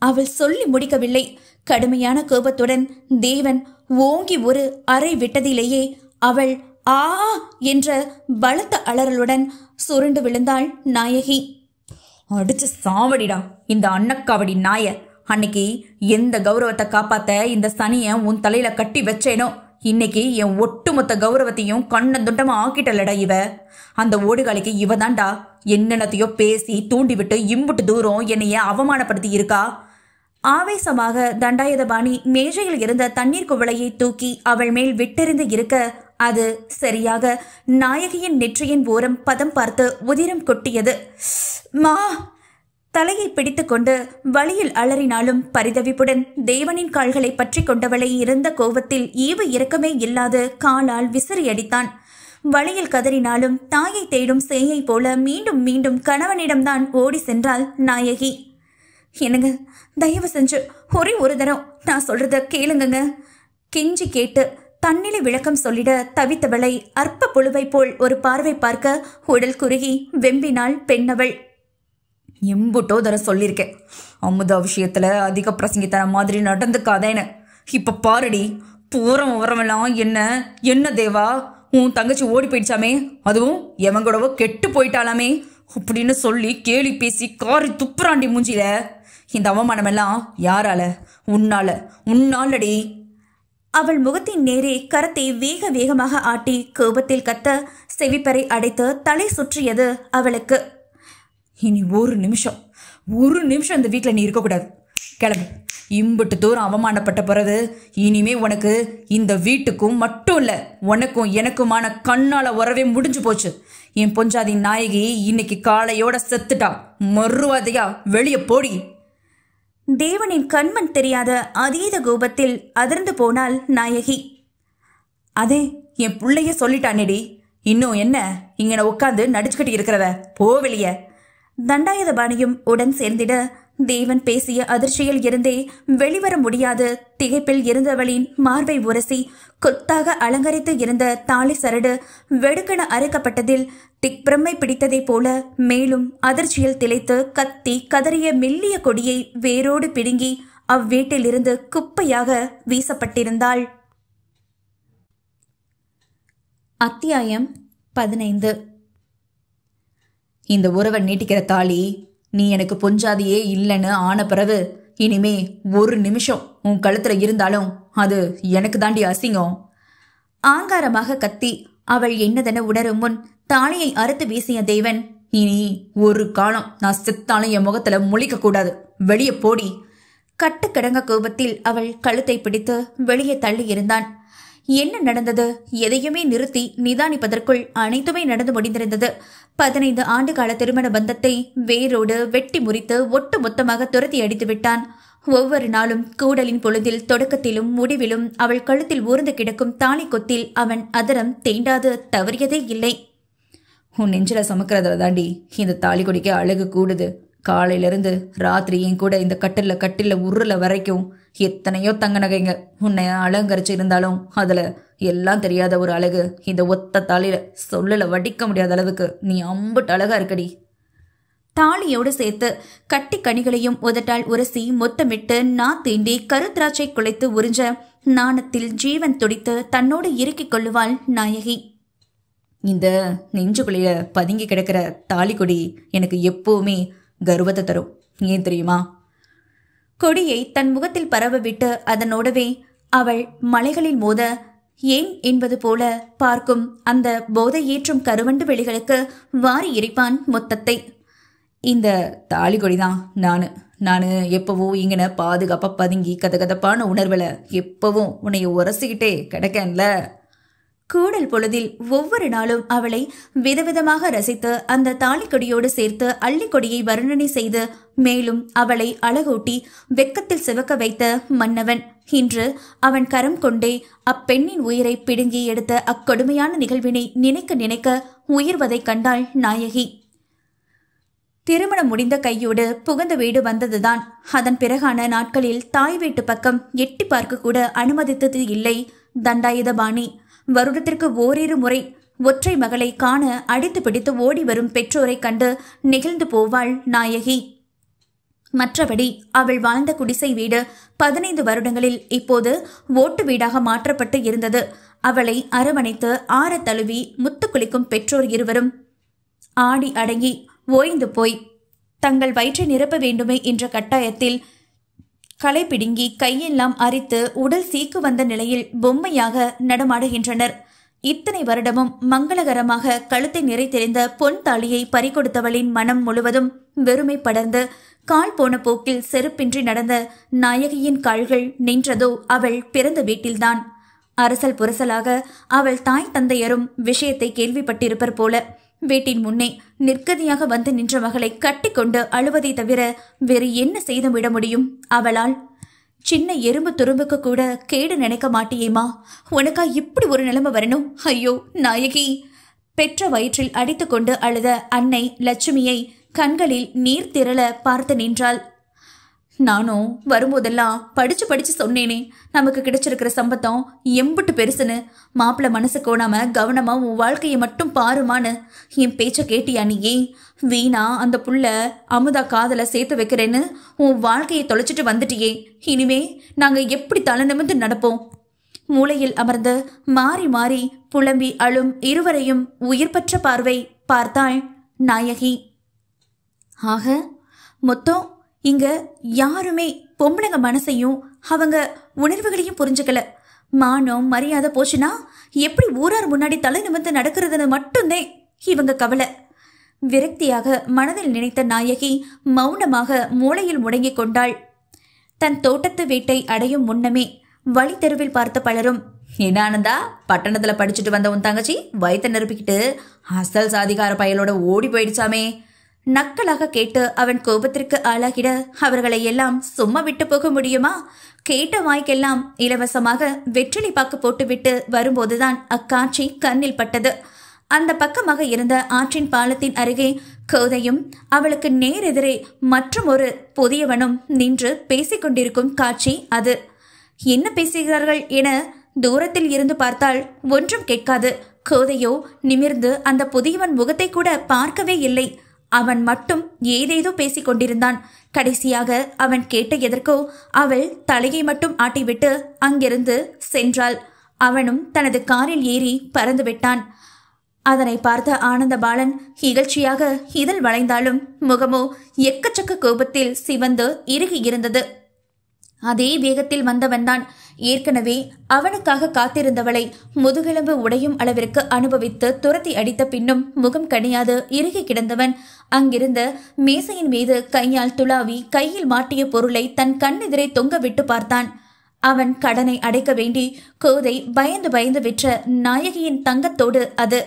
அவள் சொல்லி முடிக்கவில்லை. கடுமையான கோபத்துடன் தேவன் ஓங்கி ஒரு அறை விட்டதிலேயே அவள் ஆ என்ற பலத்த அலறலுடன் சுருண்டு விழுந்தாள் நாயகி. அடிச்சு சாவடிடா இந்த அன்னக்காவடி நாய. அன்னைக்கு எந்த கௌரவத்தை காப்பாத்த இந்த சனிய உன் தலையில கட்டி வச்சேனோ இன்னைக்கு என் ஒட்டுமொத்த கௌரவத்தையும் கண்ணந்துண்டமா ஆக்கிட்டலடா இவ. அந்த ஓடுகாலிக்கு இவ தான்டா என்னென்னத்தையோ பேசி தூண்டி விட்டு இம்புட்டு தூரம் என்னைய அவமானப்படுத்தி இருக்கா. ஆவேசமாக தண்டாயுதபாணி மேஜையில் இருந்த தண்ணீர் குவளையை தூக்கி அவள் மேல் விட்டெறிந்து இருக்க அது சரியாக நாயகியின் நெற்றியின் ஓரம் பதம் பார்த்து உதிரம் கொட்டியது. மா! தலையை பிடித்து கொண்டு வழியில் அலறினாலும் பரிதவிப்புடன் தேவனின் கால்களை பற்றி கொண்டவளை இருந்த கோபத்தில் ஈவு இரக்கமே இல்லாது காலால் விசிறி அடித்தான். வழியில் கதறினாலும் தாயை தேடும் சேயை போல மீண்டும் மீண்டும் கணவனிடம்தான் ஓடி சென்றாள் நாயகி. என்னங்க, தயவு செஞ்சு ஒரே ஒரு தரம் நான் சொல்றத கேளுங்க. கெஞ்சி கேட்டு தன்னிலை விளக்கம் சொல்லிட தவித்தவளை அற்ப புழுவை போல் ஒரு பார்வை பார்க்க உடல் குறுகி வெம்பினாள் பெண்ணவள். எம்புட்டோ தரம் சொல்லியிருக்கேன், அமுதா விஷயத்துல அதிக பிரசங்கித்தன மாதிரி நடந்துக்காதேன்னு. இப்ப பாருடி, போறவன் வரவெல்லாம் என்ன தேவா உன் தங்கச்சி ஓடி போயிடுச்சாமே, அதுவும் எவன் கூடவோ கெட்டு போயிட்டாலாமே அப்படின்னு சொல்லி கேலி பேசி காரி துப்புராண்டி மூஞ்சில. இந்த அவமானம் எல்லாம் யாரால? உன்னாலடி. அவள் முகத்தின் நேரே கரத்தை வேக வேகமாக ஆட்டி கோபத்தில் கத்த செவிப்பறை அடைத்து தலை சுற்றியது அவளுக்கு. இனி ஒரு நிமிஷம் இந்த வீட்டில் நீ இருக்கக்கூடாது. கிளம்பு. இம்புட்டு தூரம் அவமானப்பட்ட பிறகு இனிமே உனக்கு இந்த வீட்டுக்கும் மட்டும் இல்லை உனக்கும் எனக்குமான கண்ணால உறவே முடிஞ்சு போச்சு. என் பொஞ்சாதி நாயகி இன்னைக்கு காலையோட செத்துட்டா. மறுவாதையா வெளியே போடி. தேவனின் கண்மண் தெரியாத அதீத கோபத்தில் அதிர்ந்து போனாள் நாயகி. அதே என் பிள்ளைய சொல்லிட்டானேடி, இன்னும் என்ன இங்கன உட்காந்து நடிச்சுக்கிட்டு இருக்கிறவ? போ வெளிய. தண்டாயுதபாணியும் உடன் சேர்ந்திட தேவன் பேசிய அதிர்ச்சியில் இருந்தே வெளிவர முடியாத திகைப்பில் இருந்தவளின் மார்பை உரசி கொத்தாக அலங்கரித்து இருந்த தாலி சரடு வெடுக்கென அறுக்கப்பட்டதில் திக்பிரமை பிடித்ததைப் போல மேலும் அதிர்ச்சியில் திளைத்து கத்தி கதறிய மெல்லிய கொடியை வேரோடு பிடுங்கி அவ்வீட்டிலிருந்து குப்பையாக வீசப்பட்டிருந்தாள். அத்தியாயம் 15. இந்த உறவை நீட்டிக்கிற தாலி நீ எனக்கு பொஞ்சாதியே இல்லைன்னு ஆன பிறகு இனிமே ஒரு நிமிஷம் உன் கழுத்துல இருந்தாலும் அது எனக்கு தாண்டி அசிங்கம். ஆங்காரமாக கத்தி அவள் என்னதென உணரும் முன் தாலியை அறுத்து வீசிய தேவன், இனி ஒரு காலம் நான் செத்தாலும் என் முகத்துல முழிக்க கூடாது, வெளியே போடி. கட்டுக்கடங்க கோபத்தில் அவள் கழுத்தை பிடித்து வெளியே தள்ளி இருந்தான். என்ன நடந்தது? எதையுமே நிறுத்தி நிதானிப்பதற்குள் அனைத்துமே நடந்து முடிந்திருந்தது. 15 ஆண்டு கால திருமண பந்தத்தை வேரோடு வெட்டி முறித்து ஒட்டு மொத்தமாக துரத்தி அடித்து விட்டான். ஒவ்வொரு நாளும் கூடலின் பொழுதில் தொடக்கத்திலும் முடிவிலும் அவள் கழுத்தில் ஊர்ந்து கிடக்கும் தாலி கொத்தில் அவன் அதரம் தேண்டாது தவறியதே இல்லை. உன் நெஞ்சில சுமக்கிறதுல தாண்டி இந்த தாலி கொடிக்க அழகு கூடுது. காலையிலிருந்து ராத்திரி என் கூட இந்த கட்டில உருள வரைக்கும் எத்தனையோ தங்க நகைங்க உன்னை அலங்கரிச்சு இருந்தாலும் அதுல எல்லாம் தெரியாத ஒரு அழகு இந்த ஒத்த தாலியில சொல்லல வடிக்க முடியாத அளவுக்கு நீ அம்புட்டு அழகா இருக்கடி. தாலியோடு சேர்த்து கட்டி கனிகளையும் உதட்டால் உரசி மொத்தமிட்டு தீண்டி கருத்திராட்சை குலைத்து உறிஞ்ச நாணத்தில் ஜீவன் துடித்து தன்னோடு இறுக்கிக் கொள்ளுவாள் நாயகி. இந்த நெஞ்சுக்குள்ளைய பதுங்கி கிடக்கிற தாலி கொடி எனக்கு எப்பவுமே கர்வத்தை தரும். ஏன் தெரியுமா? கொடியை தன் முகத்தில் பரவ விட்டு அதனோடவே அவள் மலைகளில் மோத ஏன் என்பது போல பார்க்கும் அந்த போதை ஏற்றும் கருவண்டு வெளிகளுக்கு வாரி எரிப்பான் மொத்தத்தை. இந்த தாலி கொடிதான் நானு எப்பவும் இங்கன பாதுகாப்பா பதுங்கி கதகதப்பான உணர்வுல எப்பவும் உன்னைய உரசிக்கிட்டே கிடக்கேன்ல. கூடல் பொழுதில் ஒவ்வொரு நாளும் அவளை விதவிதமாக ரசித்து அந்த தாலிக்கொடியோடு சேர்த்து அள்ளிக்கொடியை வர்ணனை செய்து மேலும் அவளை அழகூட்டி வெக்கத்தில் சிவக்க வைத்த மன்னவன் இன்று அவன் கரம் கொண்டே அப்பெண்ணின் உயிரை பிடுங்கி எடுத்த அக்கொடுமையான நிகழ்வினை நினைக்க நினைக்க உயிர்வதை கண்டாள் நாயகி. திருமணம் முடிந்த கையோடு புகுந்த வீடு வந்ததுதான். அதன் பிறகான நாட்களில் தாய் வீட்டு பக்கம் எட்டி பார்க்க கூட அனுமதித்தது இல்லை தண்டாயுதபாணி. வருடத்திற்கு ஓரிரு முறை ஒற்றை மகளை காண அடித்து பிடித்து ஓடி வரும் பெற்றோரை கண்டு நெகிழ்ந்து போவாள் நாயகி. மற்றபடி அவள் வாழ்ந்த குடிசை வீடு 15 வருடங்களில் இப்போது ஓட்டு வீடாக மாற்றப்பட்டு இருந்தது. அவளை அரவணைத்து ஆற தழுவி முத்து குளிக்கும் பெற்றோர் இருவரும் ஆடி அடங்கி ஓய்ந்து போய் தங்கள் வயிற்றை நிரப்ப வேண்டுமே என்ற கட்டாயத்தில் களை பிடுங்கி கையெல்லாம் அரித்து உடல் சீக்கு வந்த நிலையில் பொம்மையாக நடமாடுகின்றனர். இத்தனை வருடமும் மங்களகரமாக கழுத்தை நிறைத்தெறிந்த பொன் தாலியை பறிகொடுத்தவளின் மனம் முழுவதும் வெறுமை படர்ந்து கால் போன போக்கில் செருப்பின்றி நடந்த நாயகியின் கால்கள் நின்றதோ அவள் பிறந்த வீட்டில்தான். அரசல் புரசலாக அவள் தாய் தந்தையரும் விஷயத்தை கேள்விப்பட்டிருப்பர் போல வீட்டின் முன்னே நிற்கதியாக வந்து நின்ற மகளை கட்டிக்கொண்டு அழுவதை தவிர வேறு என்ன செய்து விட முடியும் அவளால்? சின்ன எறும்பு துரும்புக்கு கூட கேடு நினைக்க மாட்டியேமா? உனக்கா இப்படி ஒரு நிலைமை வரணும்? ஐயோ நாயகி! பெற்ற வயிற்றில் அடித்துக்கொண்டு அழுத அன்னை லட்சுமியை கண்களில் நீர் திரள பார்த்து நின்றாள். நானும் வரும்போதெல்லாம் படிச்சு சொன்னேனே, நமக்கு கிடைச்சிருக்கிற சம்பத்தம் எம்புட்டு பெருசுன்னு. மாப்பிள்ள மனசு கோணாம கவனமா உன் வாழ்க்கையை மட்டும் பாருமான்னு. என் பேச்ச கேட்டியா நீயே? வீணா அந்த புள்ள அமுதா காதல சேர்த்து வைக்கிறேன்னு உன் வாழ்க்கையை தொலைச்சிட்டு வந்துட்டியே. இனிமே நாங்க எப்படி தலை நிமிர்ந்து நடப்போம்? மூளையில் அமர்ந்து மாறி மாறி புலம்பி அழும் இருவரையும் உயிர்பற்ற பார்வை பார்த்தாள் நாயகி. ஆக மொத்தம் இங்க யாருமே பொம்பளைங்க மனசையும் அவங்க உணர்வுகளையும் புரிஞ்சுக்கல. மானம் மரியாதை போச்சுன்னா எப்படி ஊரார் முன்னாடி தலை நிமிர்ந்து நடக்கிறதுன்னு மட்டும்தான் இவங்க கவலை. விரக்தியாக மனதில் நினைத்த நாயகி மௌனமாக மூளையில் முடங்கிக் கொண்டாள். தன் தோட்டத்து வீட்டை அடையும் முன்னமே வழி தெருவில் பார்த்த பலரும், என்ன ஆனந்தா, பட்டணத்துல படிச்சுட்டு வந்த உன் தங்கச்சி வயிற்ற நிரப்பிக்கிட்டு அசல் சாதிகார பயலோட ஓடி போயிடுச்சாமே நக்கலாக கேட்டு அவன் கோபத்திற்கு ஆளாகிட அவர்களை எல்லாம் சும்மா விட்டு போக முடியுமா? கேட்ட வாய்க்கெல்லாம் இலவசமாக வெற்றிலை பாக்கு போட்டுவிட்டு வரும்போதுதான் அக்காட்சி கண்ணில் பட்டது. அந்த பக்கமாக இருந்த ஆற்றின் பாலத்தின் அருகே கோதையும் அவளுக்கு நேரெதிரே மற்றும் ஒரு புதியவனும் நின்று பேசிக்கொண்டிருக்கும் காட்சி அது. என்ன பேசுகிறார்கள் என தூரத்தில் இருந்து பார்த்தால் ஒன்றும் கேட்காது. கோதையோ நிமிர்ந்து அந்த புதியவன் முகத்தை கூட பார்க்கவே இல்லை. அவன் மட்டும் ஏதேதோ பேசிக் கொண்டிருந்தான். கடைசியாக அவன் கேட்ட எதற்கோ அவள் தலையை மட்டும் ஆட்டிவிட்டு அங்கிருந்து சென்றாள். அவனும் தனது காரில் ஏறி பறந்து விட்டான். அதனை பார்த்த ஆனந்த பாலன் இகழ்ச்சியாக இதழ் வளைந்தாலும் முகமோ எக்கச்சக்க கோபத்தில் சிவந்து இறுகி இருந்தது. அதே வேகத்தில் வந்தவன்தான் ஏற்கனவே அவனுக்காக காத்திருந்தவளை முதுகெலும்பு உடையும் அளவிற்கு அனுபவித்து துரத்தி அடித்த பின்னும் முகம் கனியாது இறுகி கிடந்தவன் அங்கிருந்த மேசையின் மீது கையால் துளாவி கையில் மாட்டிய பொருளை தன் கண்ணெதிரே தொங்க விட்டு பார்த்தான். அவன் கடனை அடைக்க வேண்டி கோதை பயந்து பயந்து விற்ற நாயகியின் தங்கத்தோடு அது.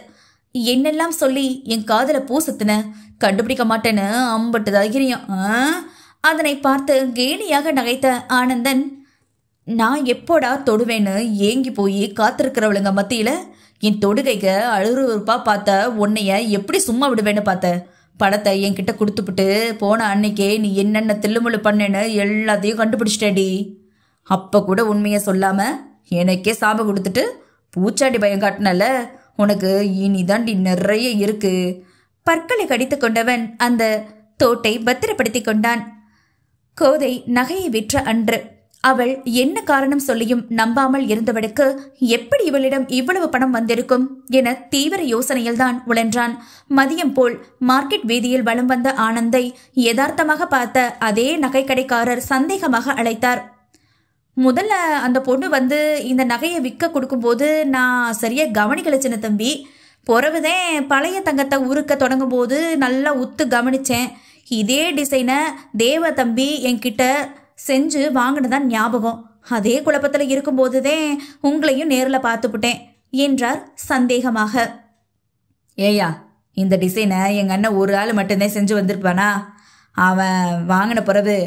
என்னெல்லாம் சொல்லி என் காதல பூசத்துன, கண்டுபிடிக்க மாட்டேன்னு அம்பட்டு தைரியம். அதனை பார்த்து கேலியாக நகைத்த ஆனந்தன், நான் எப்போடா தொடுவேன்னு ஏங்கி போய் காத்திருக்கிறவளுங்க மத்தியில என் தொடுகைக்க அழுறுப்பா பார்த்த உன்னைய எப்படி சும்மா விடுவேன்னு பார்த்த. படத்தை என்கிட்ட கொடுத்துப்புட்டு போன அன்னைக்கே நீ என்னென்ன தில்லுமுள்ளு பண்ணேன்னு எல்லாத்தையும் கண்டுபிடிச்சிட்டேடி. அப்ப கூட உண்மையை சொல்லாம எனக்கே சாபம் கொடுத்துட்டு பூச்சாண்டி பயம் காட்டினல, உனக்கு இனிதாண்டி நிறைய இருக்கு. பற்களை கடித்து கொண்டவன் அந்த தோட்டை பத்திரப்படுத்தி கொண்டான். கோதை நகையை விற்ற அன்று அவள் என்ன காரணம் சொல்லியும் நம்பாமல் இருந்தவளுக்கு எப்படி இவளிடம் இவ்வளவு பணம் வந்திருக்கும் என தீவிர யோசனையில்தான் உழன்றான். மதியம் போல் மார்க்கெட் வீதியில் வலம் வந்த ஆனந்தை யதார்த்தமாக பார்த்த அதே நகைக்கடைக்காரர் சந்தேகமாக அழைத்தார். முதல்ல அந்த பொண்ணு வந்து இந்த நகையை விற்க கொடுக்கும்போது நான் சரியா கவனிக்கல சின்ன தம்பி. பிறகுதான் பழைய தங்கத்தை உருக்க தொடங்கும் போது நல்லா உத்து கவனிச்சேன். இதே டிசைனை தேவ தம்பி என்கிட்ட செஞ்சு வாங்கினதான் ஞாபகம். அதே குழப்பத்தில் இருக்கும்போதுதான் உங்களையும் நேரில் பார்த்துப்புட்டேன் என்றார் சந்தேகமாக. ஏயா, இந்த டிசைனை எங்கள் அண்ணன் ஒரு ஆள் மட்டும்தான் செஞ்சு வந்திருப்பானா? அவன் வாங்கின பிறகு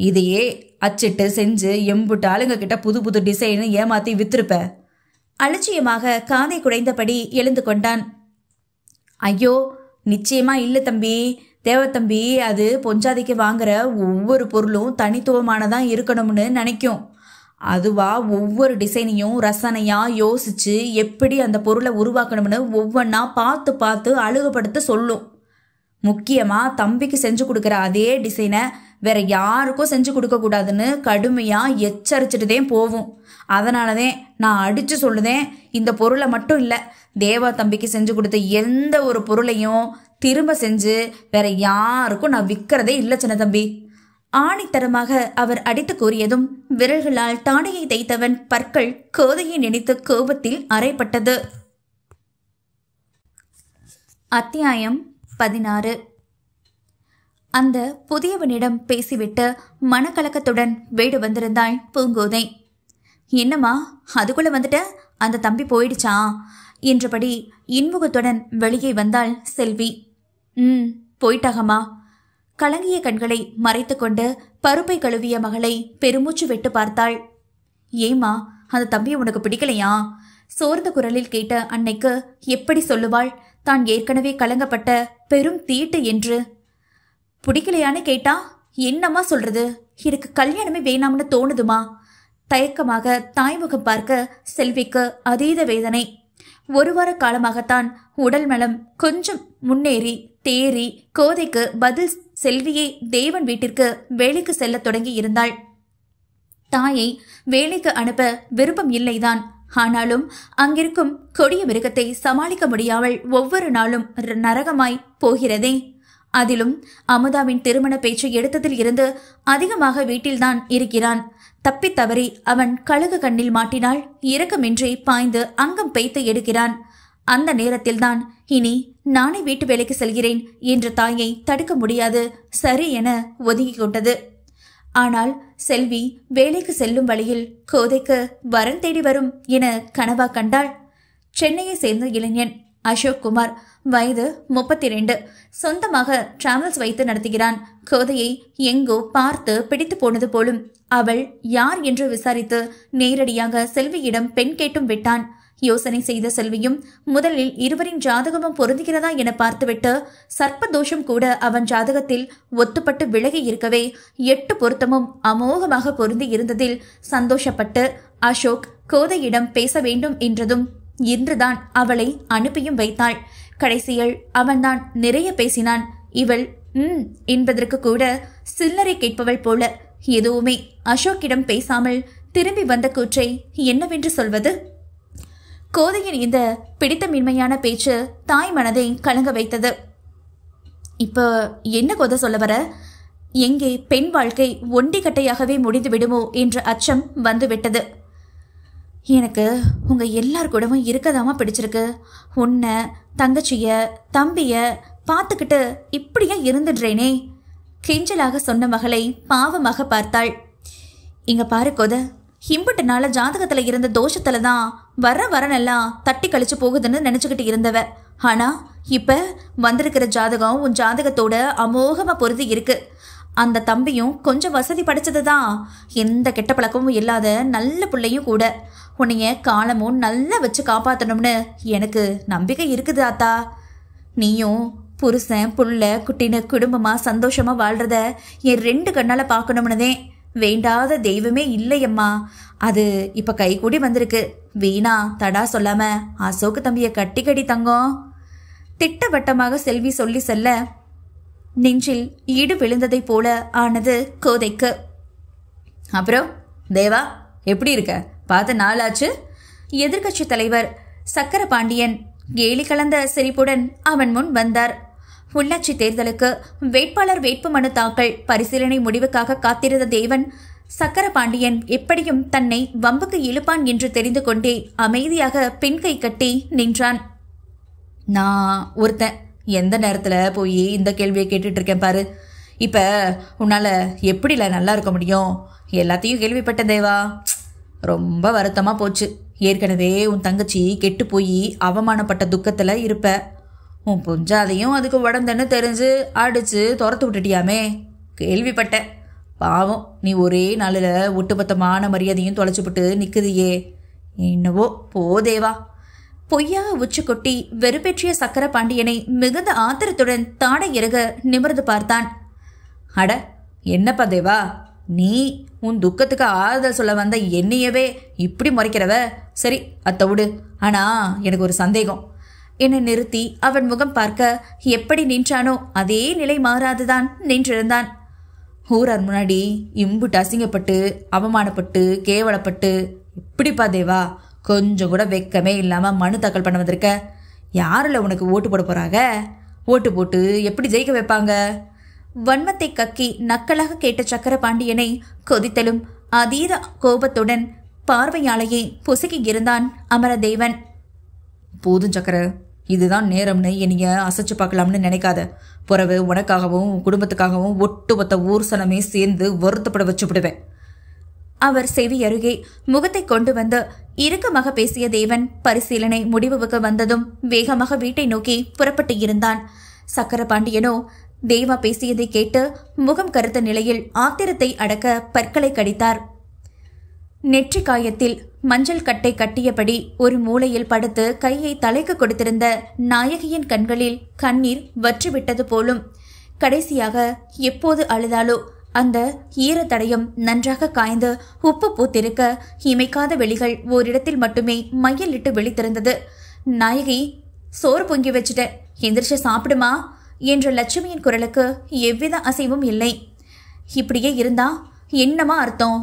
இதையே அச்சிட்டு செஞ்சு எம்புட்டு ஆளுங்க கிட்ட புது புது டிசைனு ஏமாத்தி வித்திருப்ப. அலட்சியமாக காதை குடைந்தபடி எழுந்து கொண்டான். ஐயோ, நிச்சயமா இல்லை தம்பி. தேவத்தம்பி அது பொஞ்சாதிக்கு வாங்குற ஒவ்வொரு பொருளும் தனித்துவமானதான் இருக்கணும்னு நினைக்கும். அதுவா ஒவ்வொரு டிசைனையும் ரசனையா யோசிச்சு எப்படி அந்த பொருளை உருவாக்கணும்னு ஒவ்வொன்றா பார்த்து பார்த்து அழகுபடுத்த சொல்லும். முக்கியமா தம்பிக்கு செஞ்சு கொடுக்குற அதே டிசைனை வேற யாருக்கும் செஞ்சு கொடுக்க கூடாதுன்னு கடுமையா எச்சரிச்சுட்டுதேன் போவும். அதனாலதான் நான் அடிச்சு சொல்லுதேன், இந்த பொருளை மட்டும் இல்ல, தேவா தம்பிக்கு செஞ்சு கொடுத்த எந்த ஒரு பொருளையும் திரும்ப செஞ்சு வேற யாருக்கும் நான் விற்கிறதே இல்லை சின்ன தம்பி. ஆணித்தரமாக அவர் அடித்து கூறியதும் விரல்களால் தாடையை தைத்தவன் பற்கள் கோதையை நினைத்து கோபத்தில் அறைப்பட்டது. அத்தியாயம் 16. அந்த புதியவனிடம் பேசிவிட்டு மனக்கலக்கத்துடன் வீடு வந்திருந்தாள் பூங்கோதை. என்னம்மா அதுக்குள்ள வந்துட்ட, அந்த தம்பி போயிடுச்சா என்றபடி இன்முகத்துடன் வெளியே வந்தாள் செல்வி. போயிட்டாகம்மா. கலங்கிய கண்களை மறைத்து கொண்டு பருப்பை கழுவிய மகளை பெருமூச்சு விட்டு பார்த்தாள். ஏமா, அந்த தம்பி உனக்கு பிடிக்கலையா? சோர்ந்த குரலில் கேட்ட அன்னைக்கு எப்படி சொல்லுவாள் தான் ஏற்கனவே கலங்கப்பட்ட பெரும் தீட்டு என்று? பிடிக்கலையான்னு கேட்டா என்னம்மா சொல்றது? எனக்கு கல்யாணமே வேணாம்னு தோணுதுமா. தயக்கமாக தாய்முகம் பார்க்க செல்விக்கு அதீத வேதனை. ஒரு வார காலமாகத்தான் உடல் நலம் கொஞ்சம் முன்னேறி தேறி கோதைக்கு பதில் செல்வியை தேவன் வீட்டிற்கு வேலைக்கு செல்ல தொடங்கி இருந்தாள். தாயை வேலைக்கு அனுப்ப விருப்பம் இல்லைதான். ஆனாலும் அங்கிருக்கும் கொடிய மிருகத்தை சமாளிக்க முடியாமல் ஒவ்வொரு நாளும் நரகமாய் போகிறதே. அதிலும் அமுதாவின் திருமண பேச்சு எடுத்ததில் இருந்து அதிகமாக வீட்டில்தான் இருக்கிறான். தப்பி தவறி அவன் கழுகு கண்ணில் மாட்டினால் இரக்கமின்றி பாய்ந்து அங்கம் பெய்த்து எடுக்கிறான். அந்த நேரத்தில்தான் இனி நானே வீட்டு வேலைக்கு செல்கிறேன் என்ற தாயை தடுக்க முடியாது சரி என ஒதுங்கி கொண்டது. ஆனால் செல்வி வேலைக்கு செல்லும் வழியில் கோதைக்கு வரன் தேடி வரும் என கனவா கண்டாள். சென்னையை சேர்ந்த இளைஞன் அசோக் குமார், வயது 32, சொந்தமாக டிராவல்ஸ் வைத்து நடத்துகிறான். கோதையை எங்கோ பார்த்து பிடித்து போனது போலும். அவள் யார் என்று விசாரித்து நேரடியாக செல்வியிடம் பெண் கேட்டும் விட்டான். யோசனை செய்த செல்வியும் முதலில் இருவரின் ஜாதகமும் பொருந்துகிறதா என பார்த்துவிட்டு சர்ப்பதோஷம் கூட அவன் ஜாதகத்தில் ஒத்துப்பட்டு விலகி இருக்கவே 8 பொருத்தமும் அமோகமாக பொருந்தி இருந்ததில் சந்தோஷப்பட்டு அசோக் கோதையிடம் பேச வேண்டும் என்றதும் இன்றுதான் அவளை அனுப்பியும் வைத்தாள். கடைசியில் அவன்தான் நிறைய பேசினான். இவள் என்பதற்கு கூட சில்லறை கேட்பவள் போல எதுவுமே அசோக்கிடம் பேசாமல் திரும்பி வந்த கூற்றை என்னவென்று சொல்வது? கோதையின் இந்த பிடித்தமின்மையான பேச்சு தாய் மனதை கலங்க வைத்தது. இப்போ என்ன கோதை சொல்ல வர? எங்கே பெண் வாழ்க்கை ஒண்டிக்கட்டையாகவே முடிந்து விடுமோ என்ற அச்சம் வந்துவிட்டது. எனக்கு உங்க எல்லார் கூடவும் இருக்கதாமா பிடிச்சிருக்கு. உன்னை, தங்கச்சிய, தம்பிய பார்த்துக்கிட்டு இப்படியே இருந்துடுறேனே. கெஞ்சலாக சொன்ன மகளை பாவமாக பார்த்தாள். இங்க பாரு கோதை, இம்புட்டு நாள ஜாதகத்துல இருந்த தோஷத்துல தான் வரனெல்லாம் தட்டி கழிச்சு போகுதுன்னு நினைச்சுக்கிட்டு இருந்தவ. ஆனா இப்ப வந்திருக்கிற ஜாதகம் உன் ஜாதகத்தோட அமோகமா பொருதி இருக்கு. அந்த தம்பியும் கொஞ்சம் வசதி படைச்சதுதான். எந்த கெட்ட பழக்கமும் இல்லாத நல்ல பிள்ளையும் கூட. உன்னைய காலமும் நல்லா வச்சு காப்பாற்றணும்னு எனக்கு நம்பிக்கை இருக்குது ஆத்தா. நீயும் புருஷன் புள்ள குட்டின்னு குடும்பமா சந்தோஷமா வாழ்றத என் 2 கண்ணால பார்க்கணும்னுதே. வேண்டாத தெய்வமே இல்லையம்மா. அது இப்ப கை கூடி வந்திருக்கு. வீணா தடா சொல்லாம அசோக்கு தம்பிய கட்டி தங்கம். திட்டவட்டமாக செல்வி சொல்லி செல்ல நெஞ்சில் ஈடு விழுந்ததை போல ஆனது கோதைக்கு. அப்புறம் தேவா எப்படி இருக்க? பார்த்த நாளாச்சு. எதிர்கட்சி தலைவர் சக்கர பாண்டியன் கேலி கலந்த சிரிப்புடன் அவன் முன் வந்தார். உள்ளாட்சி தேர்தலுக்கு வேட்பாளர் வேட்புமனு தாக்கல் பரிசீலனை முடிவுக்காக காத்திருந்த தேவன் சக்கர பாண்டியன் எப்படியும் தன்னை வம்புக்கு இழுப்பான் என்று தெரிந்து கொண்டே அமைதியாக பின் கை கட்டி நின்றான். நான் ஒருத்தன் எந்த நேரத்துல போய் இந்த கேள்வியை கேட்டுட்டு இருக்கேன் பாரு. இப்ப உன்னால எப்படில நல்லா இருக்க முடியும்? எல்லாத்தையும் கேள்விப்பட்ட தேவா. ரொம்ப வருத்தமா போச்சு. ஏற்கனவே உன் தங்கச்சி கெட்டு போய் அவமானப்பட்ட துக்கத்துல இருப்ப. உன் புஞ்சாதையும் அதுக்கு உடந்தன்னு தெரிஞ்சு அடிச்சு துரத்து விட்டுட்டியாமே. கேள்விப்பட்டேன். பாவம், நீ ஒரே நாளில் ஒட்டுமொத்தமான மரியாதையும் தொலைச்சுப்பட்டு நிற்குதியே. என்னவோ போ தேவா. பொய்யாக உச்சி கொட்டி வெறுப்பேற்றிய சக்கர பாண்டியனை மிகுந்த ஆத்திரத்துடன் தாடை இறக நிமிர்ந்து பார்த்தான். அட என்னப்பா தேவா, நீ உன் துக்கத்துக்கு ஆறுதல் சொல்ல வந்த என்னையவே இப்படி முறைக்கிறவ. சரி அத்த விடு. ஆனா எனக்கு ஒரு சந்தேகம். என்னை நிறுத்தி அவன் முகம் பார்க்க எப்படி நின்றானோ அதே நிலை மாறாதுதான் நின்றிருந்தான். ஊரார் முன்னாடி இம்புட்டு அசிங்கப்பட்டு அவமானப்பட்டு கேவலப்பட்டு இப்படிப்பா தேவா கொஞ்சம் கூட வெக்கமே இல்லாம மனு தாக்கல் பண்ண வந்திருக்க. யாரில் உனக்கு ஓட்டு போட போறாங்க? ஓட்டு போட்டு எப்படி ஜெயிக்க வைப்பாங்க? வன்மத்தை கக்கி நக்கலாக கேட்ட சக்கர பாண்டியனை கொதித்தலும் அதீத கோபத்துடன் பார்வையாளையே பொசுக்கி இருந்தான் அமரதேவன். போதும் சக்கர, இதுதான் நேரம்னு என்னைய அசைச்சு பார்க்கலாம்னு நினைக்காத. பிறகு உனக்காகவும் குடும்பத்துக்காகவும் ஒட்டுமொத்த ஊர் சனமே சேர்ந்து வருத்தப்பட வச்சு விடுவேன். அவர் செவி அருகே முகத்தை கொண்டு வந்து இறுக்கமாக பேசிய தேவன் பரிசீலனை முடிவுக்கு வந்ததும் வேகமாக வீட்டை நோக்கி புறப்பட்டு இருந்தான். சக்கர பாண்டியனோ தேவா பேசியதை கேட்டு முகம் கருத்த நிலையில் ஆத்திரத்தை அடக்க பற்களை கடித்தார். நெற்றி காயத்தில் மஞ்சள் கட்டை கட்டியபடி ஒரு மூலையில் படுத்து கையை தலைக்கு கொடுத்திருந்த நாயகியின் கண்களில் கண்ணீர் வற்றிவிட்டது போலும். கடைசியாக எப்போது அழுதாலோ அந்த ஈரத்தடையும் நன்றாக காய்ந்து உப்பு பூத்திருக்க இமைக்காத வெளிகள் ஓரிடத்தில் மட்டுமே மையலிட்டு வெளித்திருந்தது. நாயகி, சோறு பொங்கி வச்சுட்ட, எந்திரிச்சு சாப்பிடுமா என்ற லட்சுமியின் குரலுக்கு எவ்வித அசைவும் இல்லை. இப்படியே இருந்தா என்னமா அர்த்தம்?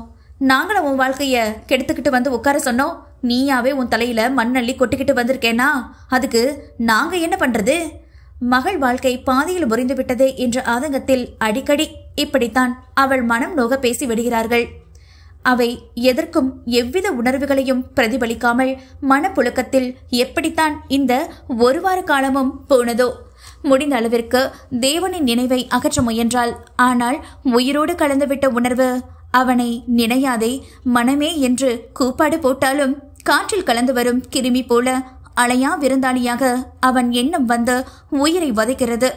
நாங்களும் உன் வாழ்க்கைய கெடுத்துக்கிட்டு வந்து உட்கார சொன்னோம். நீயாவே உன் தலையில மண்ணள்ளி கொட்டிக்கிட்டு வந்திருக்கேனா? அதுக்கு நாங்க என்ன பண்றது? மகள் வாழ்க்கை பாதியில் முறிந்து விட்டதே என்ற ஆதங்கத்தில் அடிக்கடி இப்படித்தான் அவள் மனம் நோக பேசி விடுகிறார்கள். அவை எதற்கும் எவ்வித உணர்வுகளையும் பிரதிபலிக்காமல் மனப்புழுக்கத்தில் எப்படித்தான் இந்த 1 வார காலமும் போனதோ. முடிந்த அளவிற்கு தேவனின் நினைவை அகற்ற முயன்றாள். ஆனால் உயிரோடு கலந்துவிட்ட உணர்வு அவனை நினையாதே மனமே என்று கூப்பாடு போட்டாலும் காற்றில் கலந்து வரும் கிருமி போல அலையா விருந்தாளியாக அவன் எண்ணம் வந்து உயிரை வதைக்கிறது.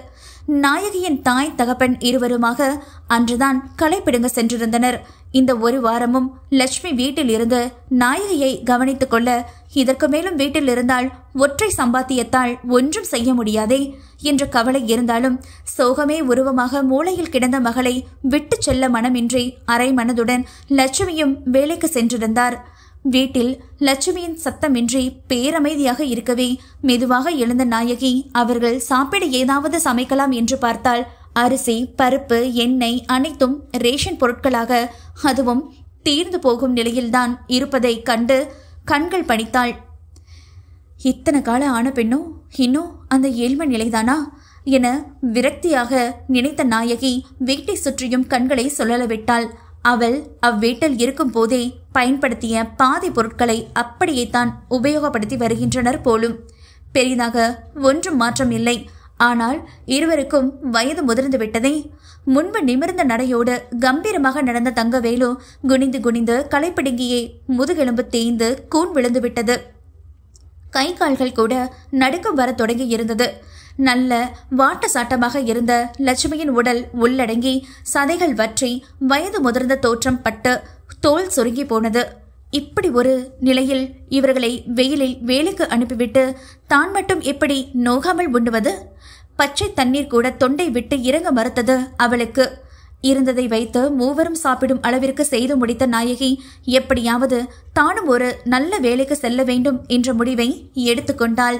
நாயகியின் தாய் தகப்பன் இருவருமாக அன்றுதான் களைப்பிடுங்க சென்றிருந்தனர். இந்த 1 வாரமும் லட்சுமி வீட்டில் இருந்து நாயகியை கவனித்துக் கொள்ள இதற்கு மேலும் வீட்டில் இருந்தால் ஒற்றை சம்பாத்தியத்தால் ஒன்றும் செய்ய முடியாதே என்ற கவலை இருந்தாலும் சோகமே உருவமாக மூளையில் கிடந்த மகளை விட்டு செல்ல மனமின்றி அரை மனதுடன் லட்சுமியும் வேலைக்கு சென்றிருந்தார். வீட்டில் லட்சுமியின் சத்தமின்றி பேரமைதியாக இருக்கவே மெதுவாக எழுந்த நாயகி அவர்கள் சாப்பிட ஏதாவது சமைக்கலாம் என்று பார்த்தால் அரிசி, பருப்பு, எண்ணெய் அனைத்தும் ரேஷன் பொருட்களாக, அதுவும் தீர்ந்து போகும் நிலையில்தான் இருப்பதை கண்டு கண்கள் பணித்தாள். இத்தனை கால ஆன பெண்ணும் இன்னும் அந்த ஏழ்மை நிலைதானா என விரக்தியாக நினைத்த நாயகி வீட்டை சுற்றியும் கண்களை சுழலவிட்டாள். அவள் அவ்வீட்டில் இருக்கும் போதே பயன்படுத்திய பாதி பொருட்களை அப்படியே தான் உபயோகப்படுத்தி வருகின்றனர் போலும். பெரிதாக ஒன்றும் மாற்றம் இல்லை. ஆனால் இருவருக்கும் வயது முதிர்ந்து விட்டதே. முன்பு நிமிர்ந்த நடையோடு கம்பீரமாக நடந்த தங்கவேலு குனிந்து குனிந்து களைப்பிடுங்கியே முதுகெலும்பு தேய்ந்து கூன் விழுந்து விட்டது. கை கால்கள் கூட நடுக்கம் வர தொடங்கி இருந்தது. நல்ல வாட்ட சாட்டமாக இருந்த லட்சுமியின் உடல் உள்ளடங்கி சதைகள் வற்றி வயது முதிர்ந்த தோற்றம் பட்டு தோல் சுருங்கி போனது. இப்படி ஒரு நிலையில் இவர்களை வெயிலில் வேலைக்கு அனுப்பிவிட்டு தான் மட்டும் எப்படி நோகாமல் உண்ணுவது? பச்சை தண்ணீர் கூட தொண்டை விட்டு இறங்க மறுத்தது அவளுக்கு. இருந்ததை வைத்து மூவரும் சாப்பிடும் அளவிற்கு செய்து முடித்த நாயகி எப்படியாவது தானும் ஒரு நல்ல வேலைக்கு செல்ல வேண்டும் என்ற முடிவை எடுத்துக்கொண்டாள்.